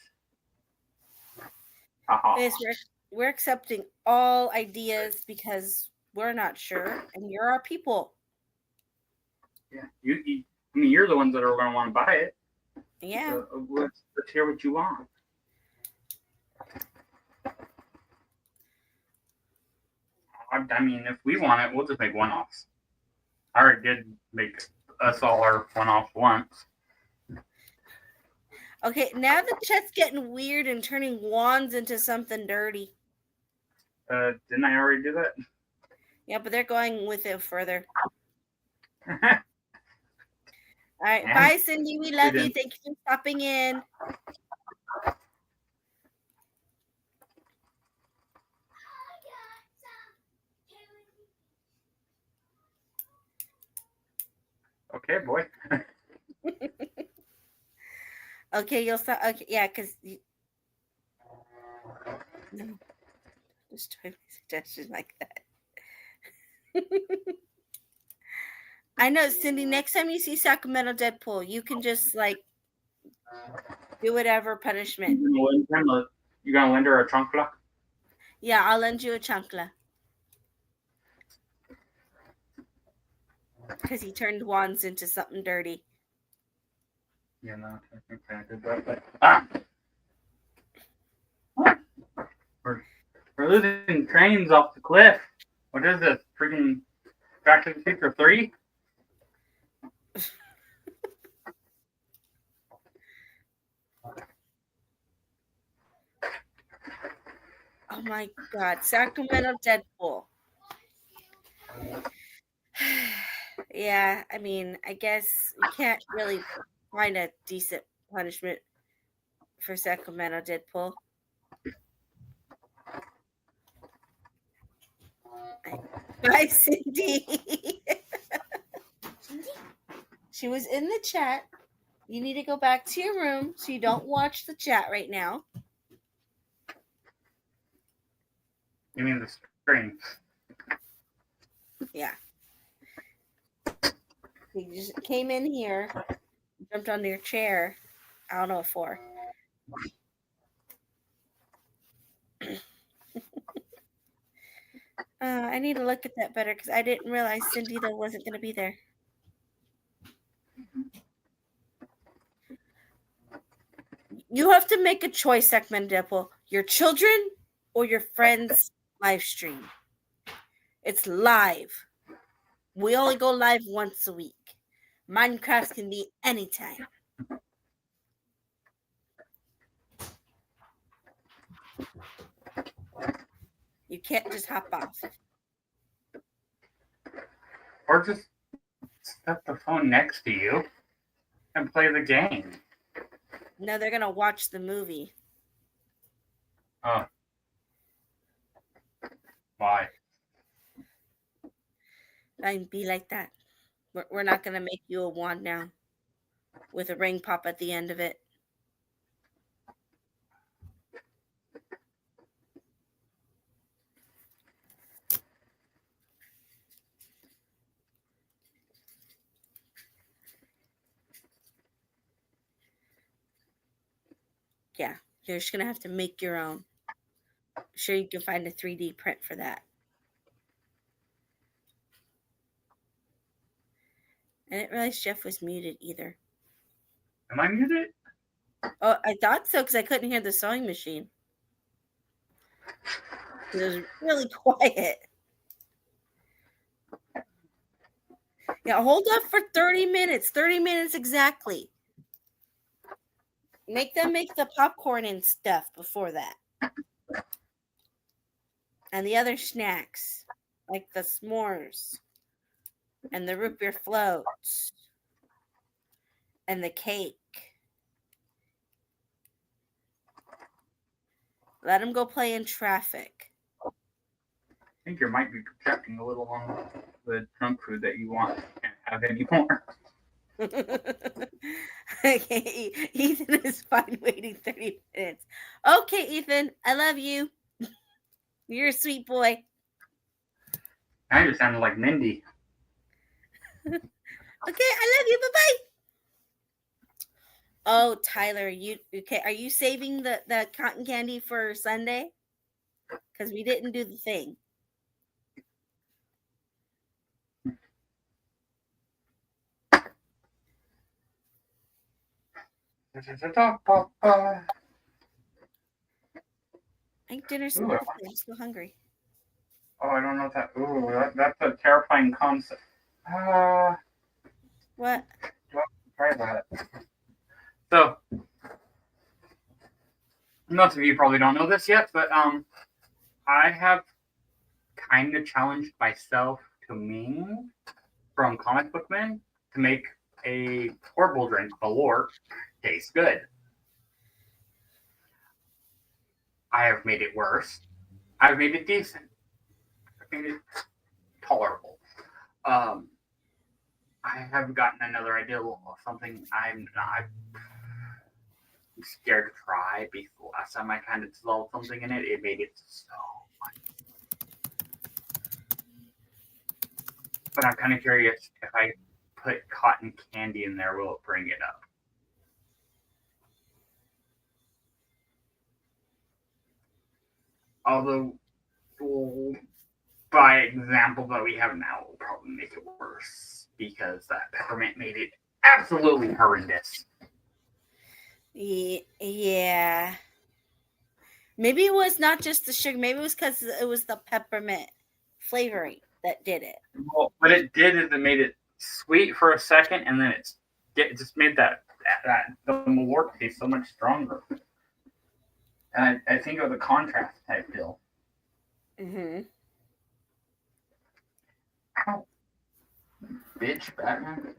Yes, we're accepting all ideas because we're not sure, and you're our people. Yeah, you're the ones that are going to want to buy it. Yeah. Let's hear what you want. I mean, if we want it, we'll just make one-offs. I already did make us all our one-offs once. Okay, now the chat's getting weird and turning wands into something dirty. Didn't I already do that? Yeah, but they're going with it further. All right, bye, Cindy. We love you. Thank you for stopping in. Okay, boy. Okay, you'll stop. Okay, yeah, because no, just trying suggestions like that. I know, Cindy. Next time you see Sacramento Deadpool, you can just like do whatever punishment. You gonna lend her a chancla? Yeah, I'll lend you a chancla because he turned wands into something dirty. Yeah, no, I think I did that. But, we're losing trains off the cliff. What is this? Freaking Back to the Future 3? Oh my God, Sacramento Deadpool. Yeah, I mean, I guess we can't really find a decent punishment for Sacramento Deadpool. Bye, Cindy. She was in the chat. You need to go back to your room so you don't watch the chat right now. You mean the string? Yeah. You just came in here, jumped onto your chair. I don't know what for. I need to look at that better because I didn't realize Cindy though wasn't going to be there. You have to make a choice, Segment Deadpool. Your children or your friends' live stream. It's live. We only go live once a week. Minecraft can be anytime. You can't just hop off. Or just set the phone next to you and play the game. No, they're going to watch the movie. Oh. Why? I'd be like that. We're not going to make you a wand now with a ring pop at the end of it. Yeah, you're just going to have to make your own. I'm sure you can find a 3D print for that. I didn't realize Jeff was muted either. Am I muted? Oh, I thought so because I couldn't hear the sewing machine. It was really quiet. Yeah, hold up for 30 minutes. 30 minutes exactly. Make them make the popcorn and stuff before that. And the other snacks, like the s'mores and the root beer floats and the cake. Let them go play in traffic. I think you might be projecting a little on the junk food that you want and can't have anymore. Okay, Ethan is fine waiting 30 minutes. Okay, Ethan, I love you. You're a sweet boy. I just sounded like Mindy. Okay, I love you. Bye-bye. Oh, Tyler, you okay? Are you saving the cotton candy for Sunday? Because we didn't do the thing. I think dinner's so lovely. I'm so hungry. Oh, I don't know that. Ooh, that's a terrifying concept. What? Try that. So, most of you probably don't know this yet, but I have kind of challenged myself to Ming from Comic Book Man to make a horrible drink, Valor, taste good. I have made it worse. I've made it decent. I've made it tolerable. I have gotten another idea of something I'm scared to try because last time I kind of dissolved something in it, it made it so. But I'm kind of curious if I put cotton candy in there, will it bring it up? Although, well, by example that we have now, will probably make it worse because that peppermint made it absolutely horrendous. Yeah. Maybe it was not just the sugar. Maybe it was because it was the peppermint flavoring that did it. Well, what it did is it made it sweet for a second, and then it just made that the malort taste so much stronger. And I think it was a contrast type deal. Mm-hmm. Ow. Bitch, Batman.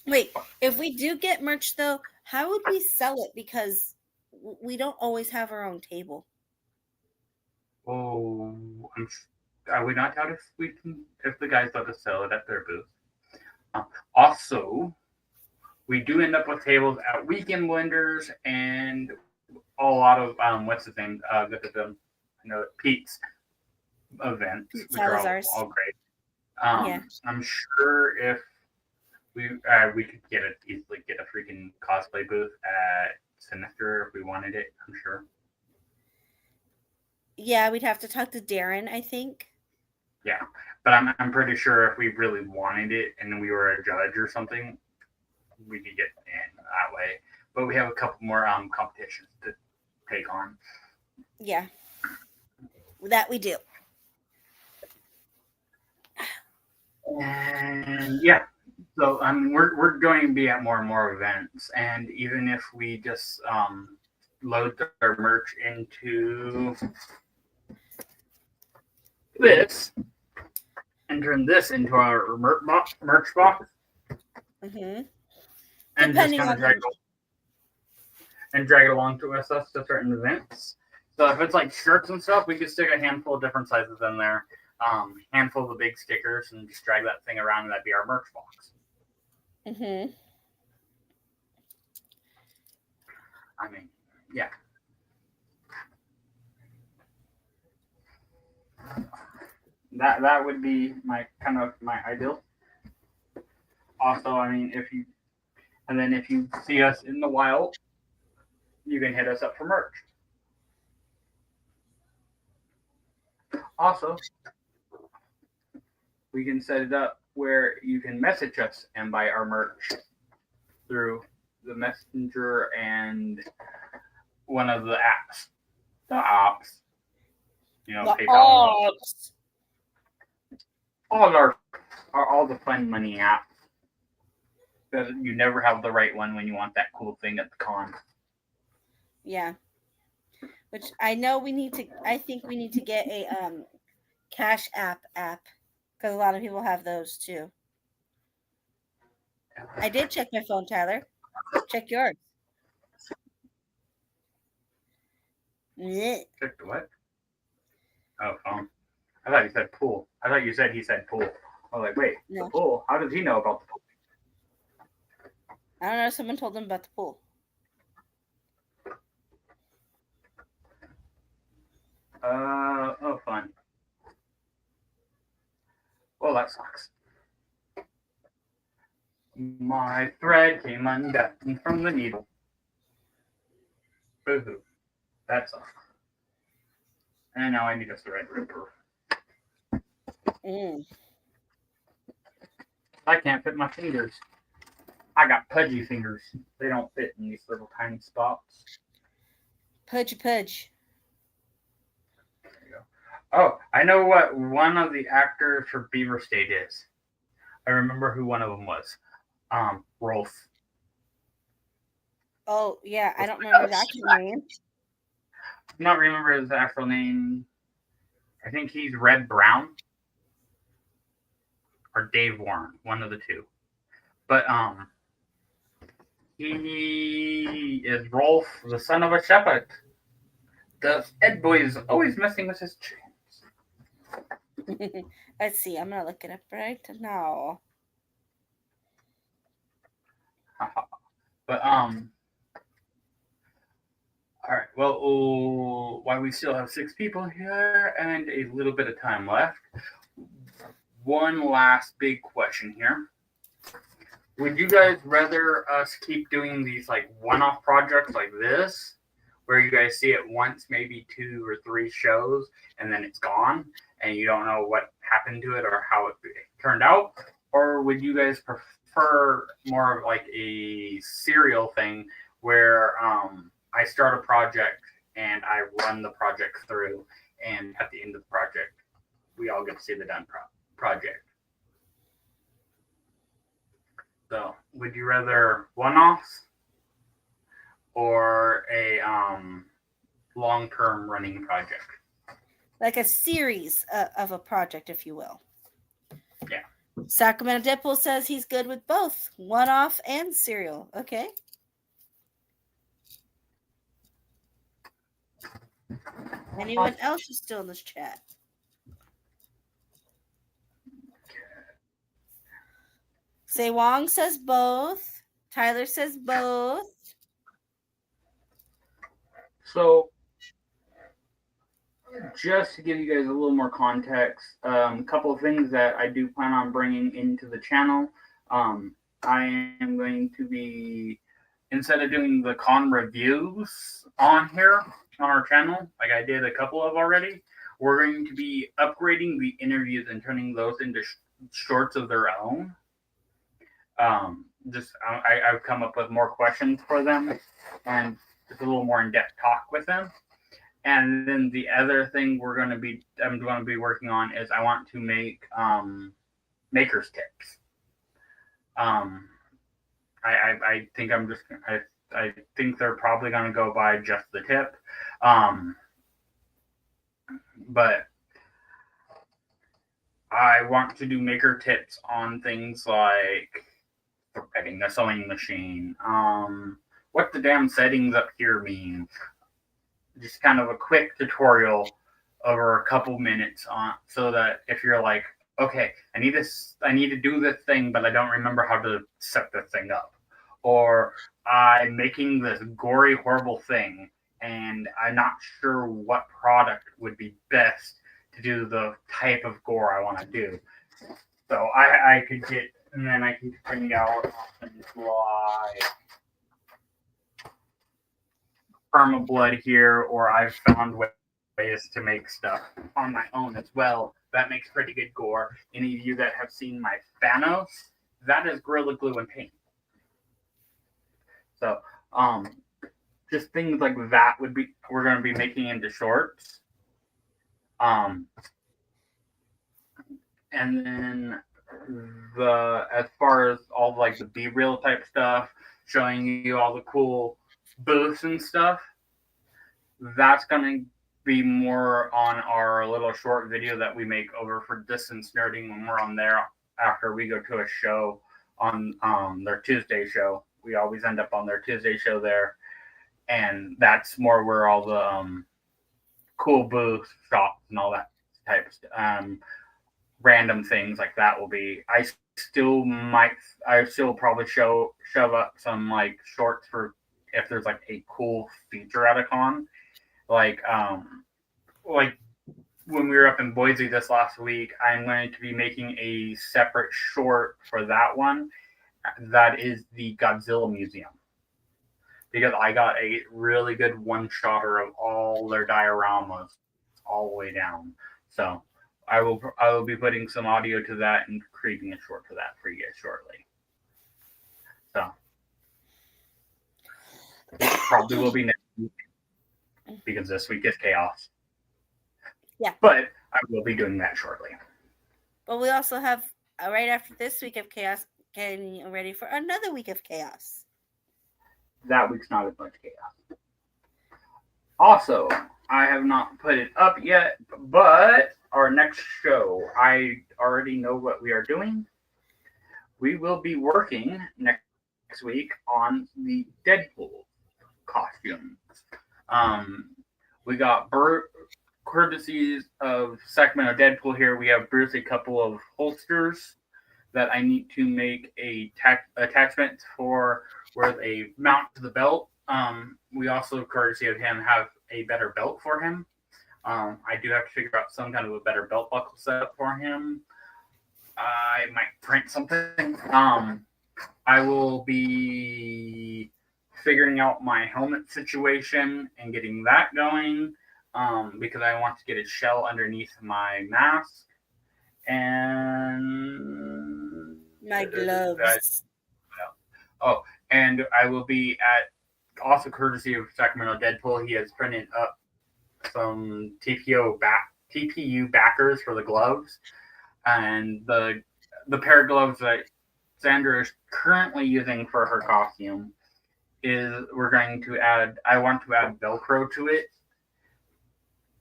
Wait, if we do get merch though, how would we sell it? Because we don't always have our own table. Oh, are we not out if the guys let us sell it at their booth? Also, we do end up with tables at Weekend Blenders and a lot of what's his name? Pete's events, Pete which are Salazar's. all great. Yeah. I'm sure if we could easily get a freaking cosplay booth at Sinister if we wanted it. I'm sure. Yeah, we'd have to talk to Darren, I think. Yeah, but I'm pretty sure if we really wanted it and we were a judge or something, we could get in that way. But we have a couple more competitions to take on. Yeah. That we do. And yeah, so I mean we're going to be at more and more events, and even if we just load our merch into this and turn this into our merch box, Mm-hmm. and just Depending kind on of drag it along to us to certain events. So if it's like shirts and stuff, we could stick a handful of different sizes in there, handful of the big stickers, and just drag that thing around, and that'd be our merch box. Mm-hmm. I mean, yeah. That would be my ideal. Also, I mean, if you see us in the wild, you can hit us up for merch. Also, we can set it up where you can message us and buy our merch through the messenger and one of the apps. The apps. You know, The PayPal. apps. All the fun money apps. Because you never have the right one when you want that cool thing at the con. Yeah. Which I know I think we need to get a Cash App because a lot of people have those too. I did check my phone, Tyler. Check yours. Blech. Check the what? Oh, phone. I thought you said pool. I thought you said he said pool. I was like, wait, No. the pool? How does he know about the pool? I don't know. Someone told them about the pool. Oh, fun. Well, that sucks. My thread came undone from the needle. Boo-hoo. That sucks. And now I need a thread ripper. I can't fit my fingers. I got pudgy fingers. They don't fit in these little tiny spots. Pudge. There you go. Oh, I know what one of the actors for Beaver State is. I remember who one of them was. Rolf. Oh, yeah. I don't remember his actual name. Not remember his actual name. I think he's Red Brown or Dave Warren, one of the two. But He is Rolf, the son of a shepherd. The Ed boy is always messing with his chickens. Let's see. I'm gonna look it up right now. But all right. Well, while we still have 6 people here and a little bit of time left, one last big question here. Would you guys rather us keep doing these like one-off projects like this, where you guys see it once, maybe 2 or 3 shows, and then it's gone, and you don't know what happened to it or how it turned out? Or would you guys prefer more of like a serial thing where I start a project and I run the project through, and at the end of the project, we all get to see the done project? So, would you rather one-offs or a long-term running project? Like a series of a project, if you will. Yeah. Sacramento Deadpool says he's good with both, one-off and serial. Okay. Anyone else is still in this chat? Say Wong says both. Tyler says both. So, just to give you guys a little more context, a couple of things that I do plan on bringing into the channel. I am going to be, instead of doing the con reviews on here on our channel, like I did a couple of already, we're going to be upgrading the interviews and turning those into shorts of their own. I've come up with more questions for them and just a little more in-depth talk with them. And then the other thing I'm going to be working on is I want to make maker's tips. I think I think they're probably going to go by just the tip. But I want to do maker tips on things like threading the sewing machine, what the damn settings up here mean. Just kind of a quick tutorial over a couple minutes on, so that if you're like, okay, I need to do this thing, but I don't remember how to set this thing up, or I'm making this gory, horrible thing, and I'm not sure what product would be best to do the type of gore I want to do. So I could get, and then I can bring out things like Permablood here, or I've found ways to make stuff on my own as well. That makes pretty good gore. Any of you that have seen my Thanos, that is Gorilla Glue and paint. So, just things like that we're going to be making into shorts. And then as far as all like the B-reel type stuff, showing you all the cool booths and stuff, that's going to be more on our little short video that we make over for Distance Nerding when we're on there after we go to a show on their Tuesday show. We always end up on their Tuesday show there, and that's more where all the cool booth shops and all that type of stuff, random things like that will be. I still probably shove up some like shorts for if there's like a cool feature at a con, like when we were up in Boise this last week, I'm going to be making a separate short for that one. That is the Godzilla Museum, because I got a really good one-shotter of all their dioramas all the way down. So I will be putting some audio to that and creating a short for that for you guys shortly. So it probably will be next week, because this week is chaos. Yeah. But I will be doing that shortly. But we also have, right after this week of chaos, getting ready for another week of chaos. That week's not as much chaos. Also, I have not put it up yet, but our next show, I already know what we are doing. We will be working next next week on the Deadpool costumes. We got courtesies of Sacramento Deadpool here. We have Bruce a couple of holsters that I need to make a attachment for with a mount to the belt. We also, courtesy of him, have a better belt for him. I do have to figure out some kind of a better belt buckle setup for him. I might print something. I will be figuring out my helmet situation and getting that going because I want to get a shell underneath my mask and My gloves. Oh, and I will be at also courtesy of Sacramento Deadpool. He has printed up some TPU backers for the gloves, and the pair of gloves that Sandra is currently using for her costume is we're going to add. I want to add Velcro to it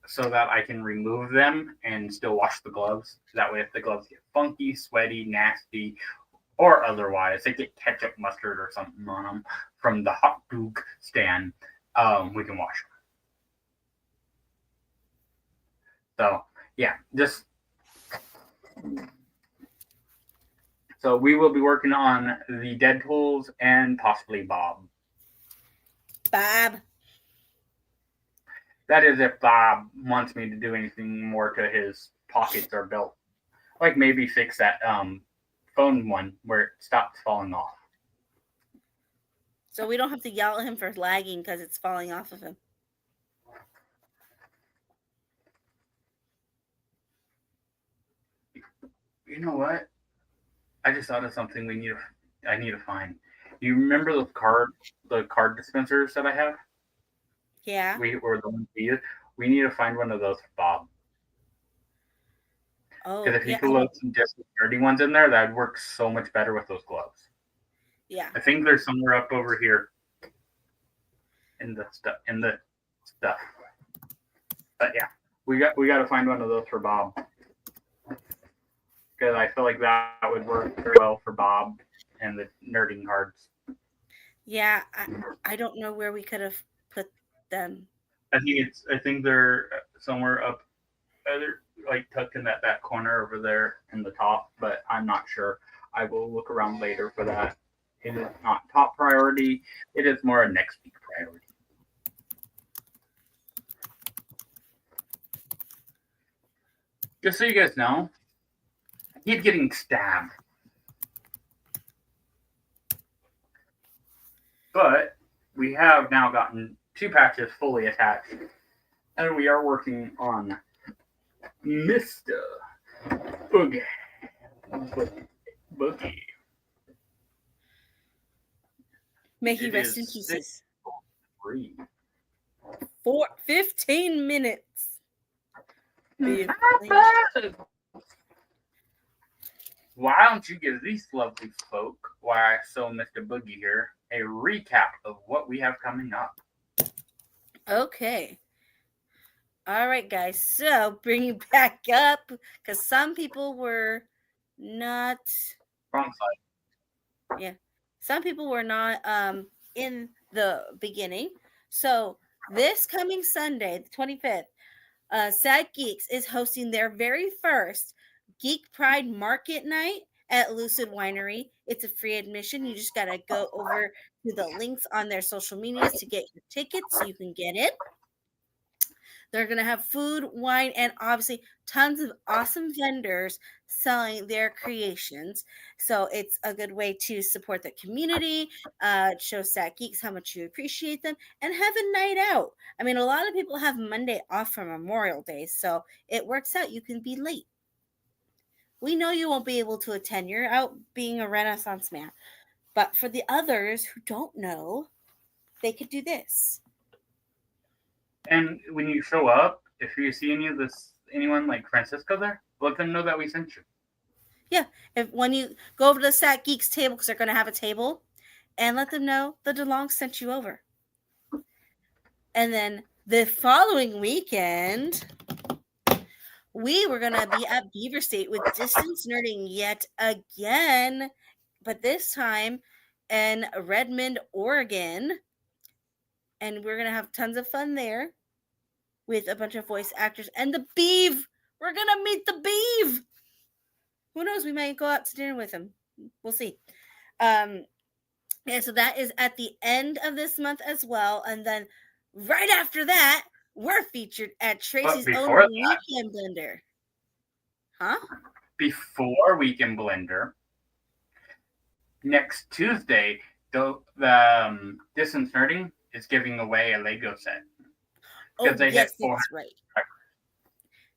so that I can remove them and still wash the gloves. That way, if the gloves get funky, sweaty, nasty, or otherwise, they get ketchup, mustard, or something on them from the hot dog stand, we can wash them. So, yeah, just so we will be working on the Deadpools and possibly Bob. Bob. That is if Bob wants me to do anything more to his pockets or belt. Like maybe fix that phone one where it stops falling off. So we don't have to yell at him for lagging because it's falling off of him. You know what? I just thought of something I need to find. You remember the card dispensers that I have? Yeah. We need to find one of those for Bob. Oh, Because if yeah. you could load some just dirty ones in there, that would work so much better with those gloves. Yeah. I think there's somewhere up over here in the stuff. But yeah, we got to find one of those for Bob. Because I feel like that would work very well for Bob and the nerding cards. Yeah, I don't know where we could have put them. I think they're somewhere up, either like tucked in that back corner over there in the top, but I'm not sure. I will look around later for that. It is not top priority. It is more a next week priority. Just so you guys know, I keep getting stabbed. But we have now gotten 2 patches fully attached. And we are working on Mr. Boogie. Boogie. May he It rest in is pieces. 3. 15 minutes. Why don't you give these lovely folk, why I saw Mr. Boogie here, a recap of what we have coming up? Okay. All right, guys. So bringing back up because some people were not. Wrong side. Yeah, some people were not in the beginning. So this coming Sunday, the 25th, Sad Geeks is hosting their very first Geek Pride Market Night at Lucid Winery. It's a free admission. You just gotta go over to the links on their social medias to get your tickets so you can get in. They're going to have food, wine, and obviously tons of awesome vendors selling their creations. So it's a good way to support the community, show Sad Geeks how much you appreciate them, and have a night out. I mean, a lot of people have Monday off for Memorial Day, so it works out. You can be late. We know you won't be able to attend. You're out being a Renaissance man. But for the others who don't know, they could do this. And when you show up, if you see anyone like Francisco there, let them know that we sent you. Yeah, when you go over to the Sad Geeks table, because they're going to have a table, and let them know the DeLong sent you over. And then the following weekend, we were going to be at Beaver State with Distance Nerding yet again. But this time, in Redmond, Oregon. And we're going to have tons of fun there with a bunch of voice actors and the Beeve. We're going to meet the Beeve. Who knows? We might go out to dinner with him. We'll see. Yeah, so that is at the end of this month as well. And then right after that, we're featured at Tracy's own Weekend Blender. Huh? Before Weekend Blender, next Tuesday, the Distance Nerding is giving away a Lego set. Oh, yes, that's right.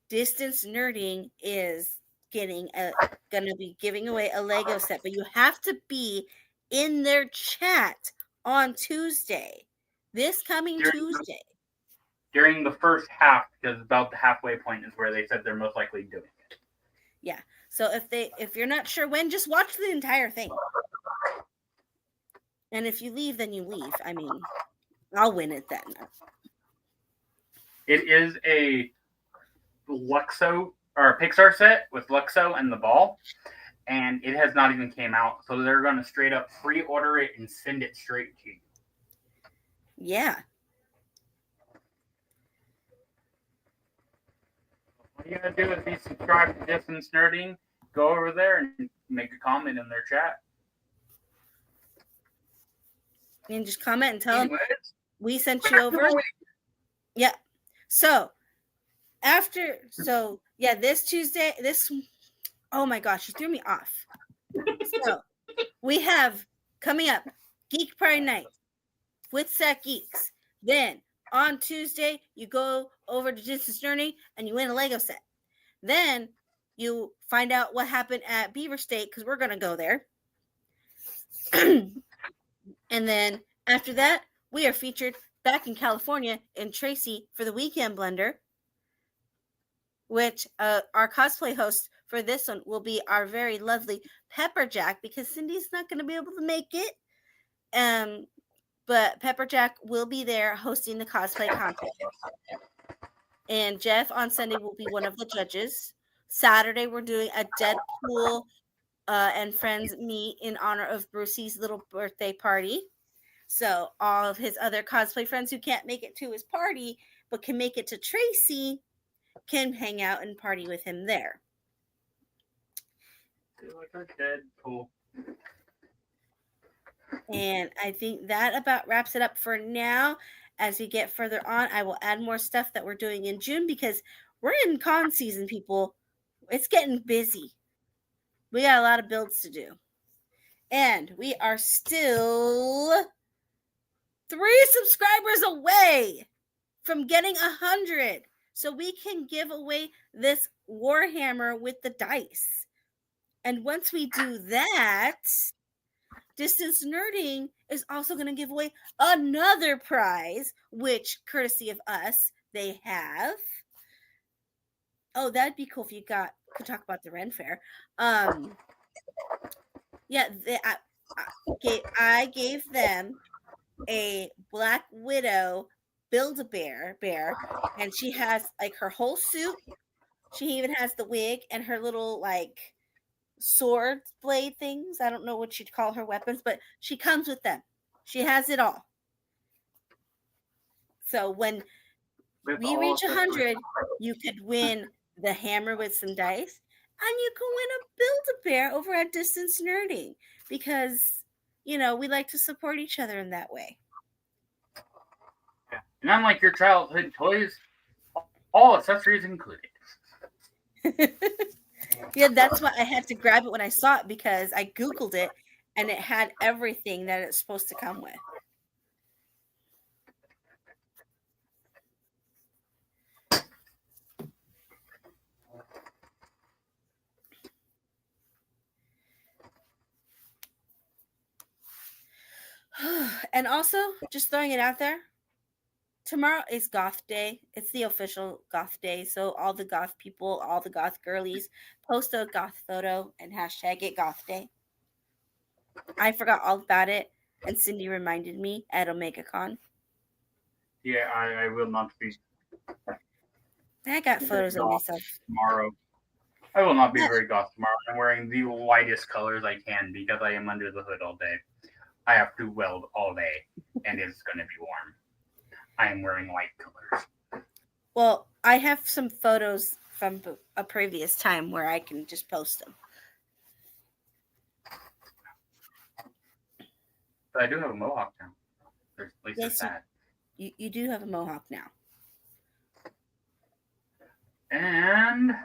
Distance Nerding is gonna be giving away a Lego set, but you have to be in their chat on Tuesday. This coming Tuesday. During the first half, because about the halfway point is where they said they're most likely doing it. Yeah. So if you're not sure when, just watch the entire thing. And if you leave, then you leave. I mean, I'll win it then. It is a Luxo or a Pixar set with Luxo and the ball, and it has not even came out. So they're going to straight up pre-order it and send it straight to you. Yeah. All you gotta do is be subscribed to Distance Nerding. Go over there and make a comment in their chat. And just comment and tell them we sent you over. Yeah. So this Tuesday, oh my gosh, you threw me off. So we have coming up Geek Pride Night with Set Geeks. Then on Tuesday, you go over to Distance Nerding and you win a Lego set. Then you find out what happened at Beaver State because we're going to go there. And then after that, we are featured back in California in Tracy for the Weekend Blender, which our cosplay host for this one will be our very lovely Pepperjack because Cindy's not going to be able to make it. But Pepperjack will be there hosting the cosplay contest. And Jeff on Sunday will be one of the judges. Saturday, we're doing a Deadpool and friends meet in honor of Brucey's little birthday party. So all of his other cosplay friends who can't make it to his party but can make it to Tracy can hang out and party with him there. Like Deadpool. And I think that about wraps it up for now. As we get further on, I will add more stuff that we're doing in June because we're in con season, people. It's getting busy. We got a lot of builds to do. And we are still 3 subscribers away from getting 100. So we can give away this Warhammer with the dice. And once we do that, Distance Nerding is also going to give away another prize, which, courtesy of us, they have. Oh, that'd be cool if you could talk about the Ren Fair. Yeah, I gave them a Black Widow Build-A-Bear bear, and she has like her whole suit. She even has the wig and her little like sword blade things. I don't know what you'd call her weapons, but she comes with them. She has it all. So when we reach 100, you could win the hammer with some dice, and you can win a Build-A-Bear over at Distance Nerding because, we like to support each other in that way. Yeah. And unlike your childhood toys, all accessories included. Yeah, that's why I had to grab it when I saw it because I Googled it and it had everything that it's supposed to come with. And also, just throwing it out there, tomorrow is Goth Day. It's the official Goth Day. So all the Goth people, all the Goth girlies, post a Goth photo and hashtag it Goth Day. I forgot all about it, and Cindy reminded me at OmegaCon. Yeah, I will not be. I got photos of myself. Tomorrow. I will not be very goth tomorrow. I'm wearing the lightest colors I can because I am under the hood all day. I have to weld all day, and it's going to be warm. I am wearing light colors. Well, I have some photos from a previous time where I can just post them. But I do have a mohawk now. There's at least Yes, that. You do have a mohawk now. And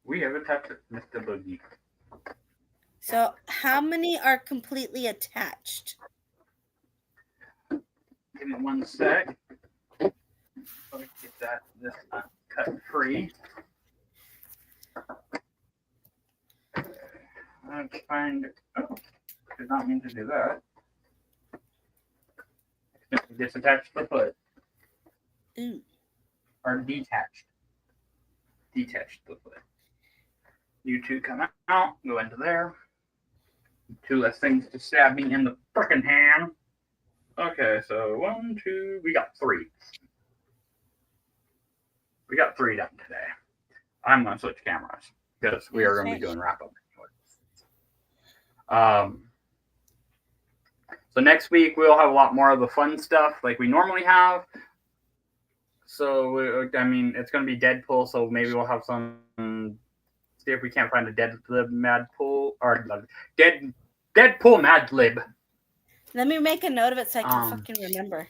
we haven't touched Mr. Boogie. So, how many are completely attached? Give me 1 sec. Let me get this cut free. I'm trying to. Oh, did not mean to do that. Disattach the foot. Ooh. Or detached. Detached the foot. You two come out, go into there. 2 less things to stab me in the frickin' hand. Okay, so 1, 2, we got 3. We got 3 done today. I'm gonna switch cameras because we are gonna be doing wrap up. So next week we'll have a lot more of the fun stuff like we normally have. So I mean, it's gonna be Deadpool, so maybe we'll have some. See if we can't find a Deadlib Madpool or Deadpool Mad Lib. Let me make a note of it so I can fucking remember.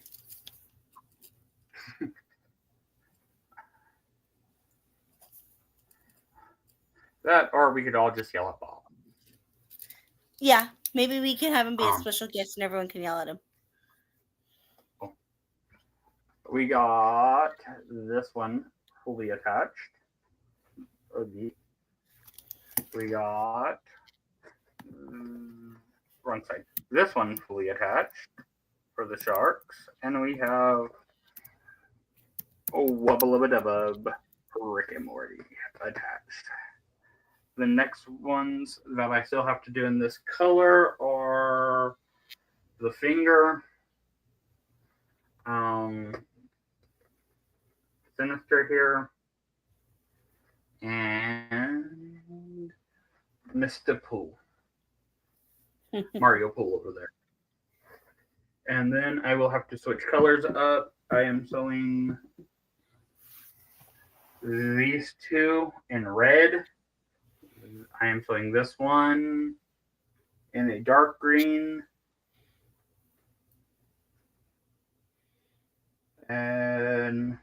That, or we could all just yell at Bob. Yeah, maybe we can have him be a special guest and everyone can yell at him. We got this one fully attached. We got wrong side. This one fully attached for the sharks, and we have Wubba Rick and Morty attached. The next ones that I still have to do in this color are the finger, Sinister here, and Mr. Pool. Mario Pool over there. And then I will have to switch colors up. I am sewing these 2 in red. I am sewing this one in a dark green. And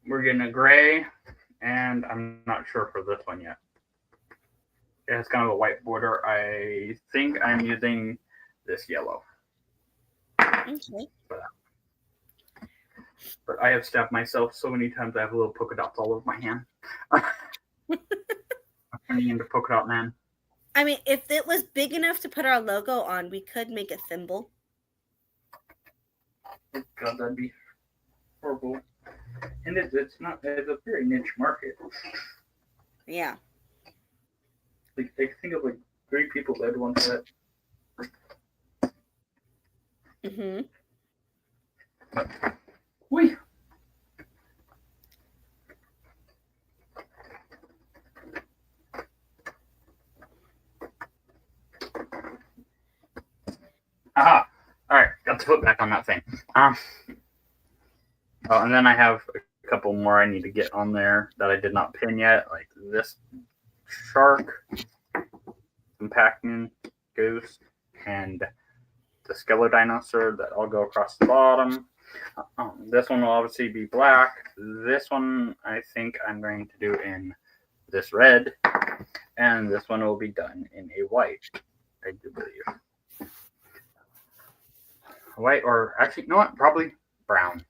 we're getting a gray. And I'm not sure for this one yet. It has kind of a white border. I think I'm using this yellow. Okay. But I have stabbed myself so many times I have little polka dots all over my hand. I'm turning into polka dot man. I mean, if it was big enough to put our logo on, we could make a thimble. Oh God, that'd be horrible. And it's a very niche market. Yeah. Like, I think of like 3 people that want that. Mm-hmm. Whee! Aha! Alright, got the foot back on that thing. Oh, and then I have a couple more I need to get on there that I did not pin yet, like this shark, compacting goose, and the Skeledinosaur that all go across the bottom. This one will obviously be black. This one I think I'm going to do in this red, and this one will be done in a white, I do believe. White, or actually, you know what? Probably brown.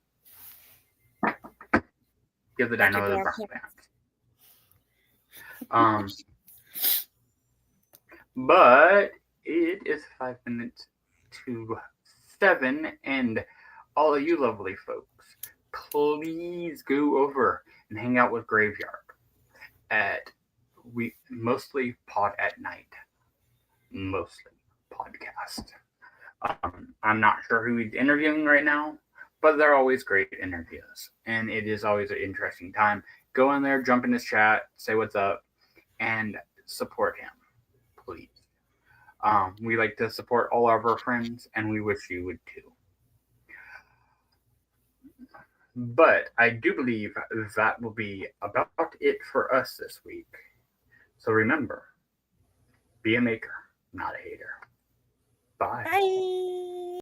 Give the dino the brown pants. But it is 5 minutes to 7, and all of you lovely folks, please go over and hang out with Graveyard we mostly pod at night, mostly podcast. I'm not sure who he's interviewing right now, but they're always great interviews, and it is always an interesting time. Go in there, jump in his chat, say what's up, and support him, please. We like to support all of our friends, and we wish you would too. But I do believe that will be about it for us this week. So remember, be a maker, not a hater. Bye. Bye.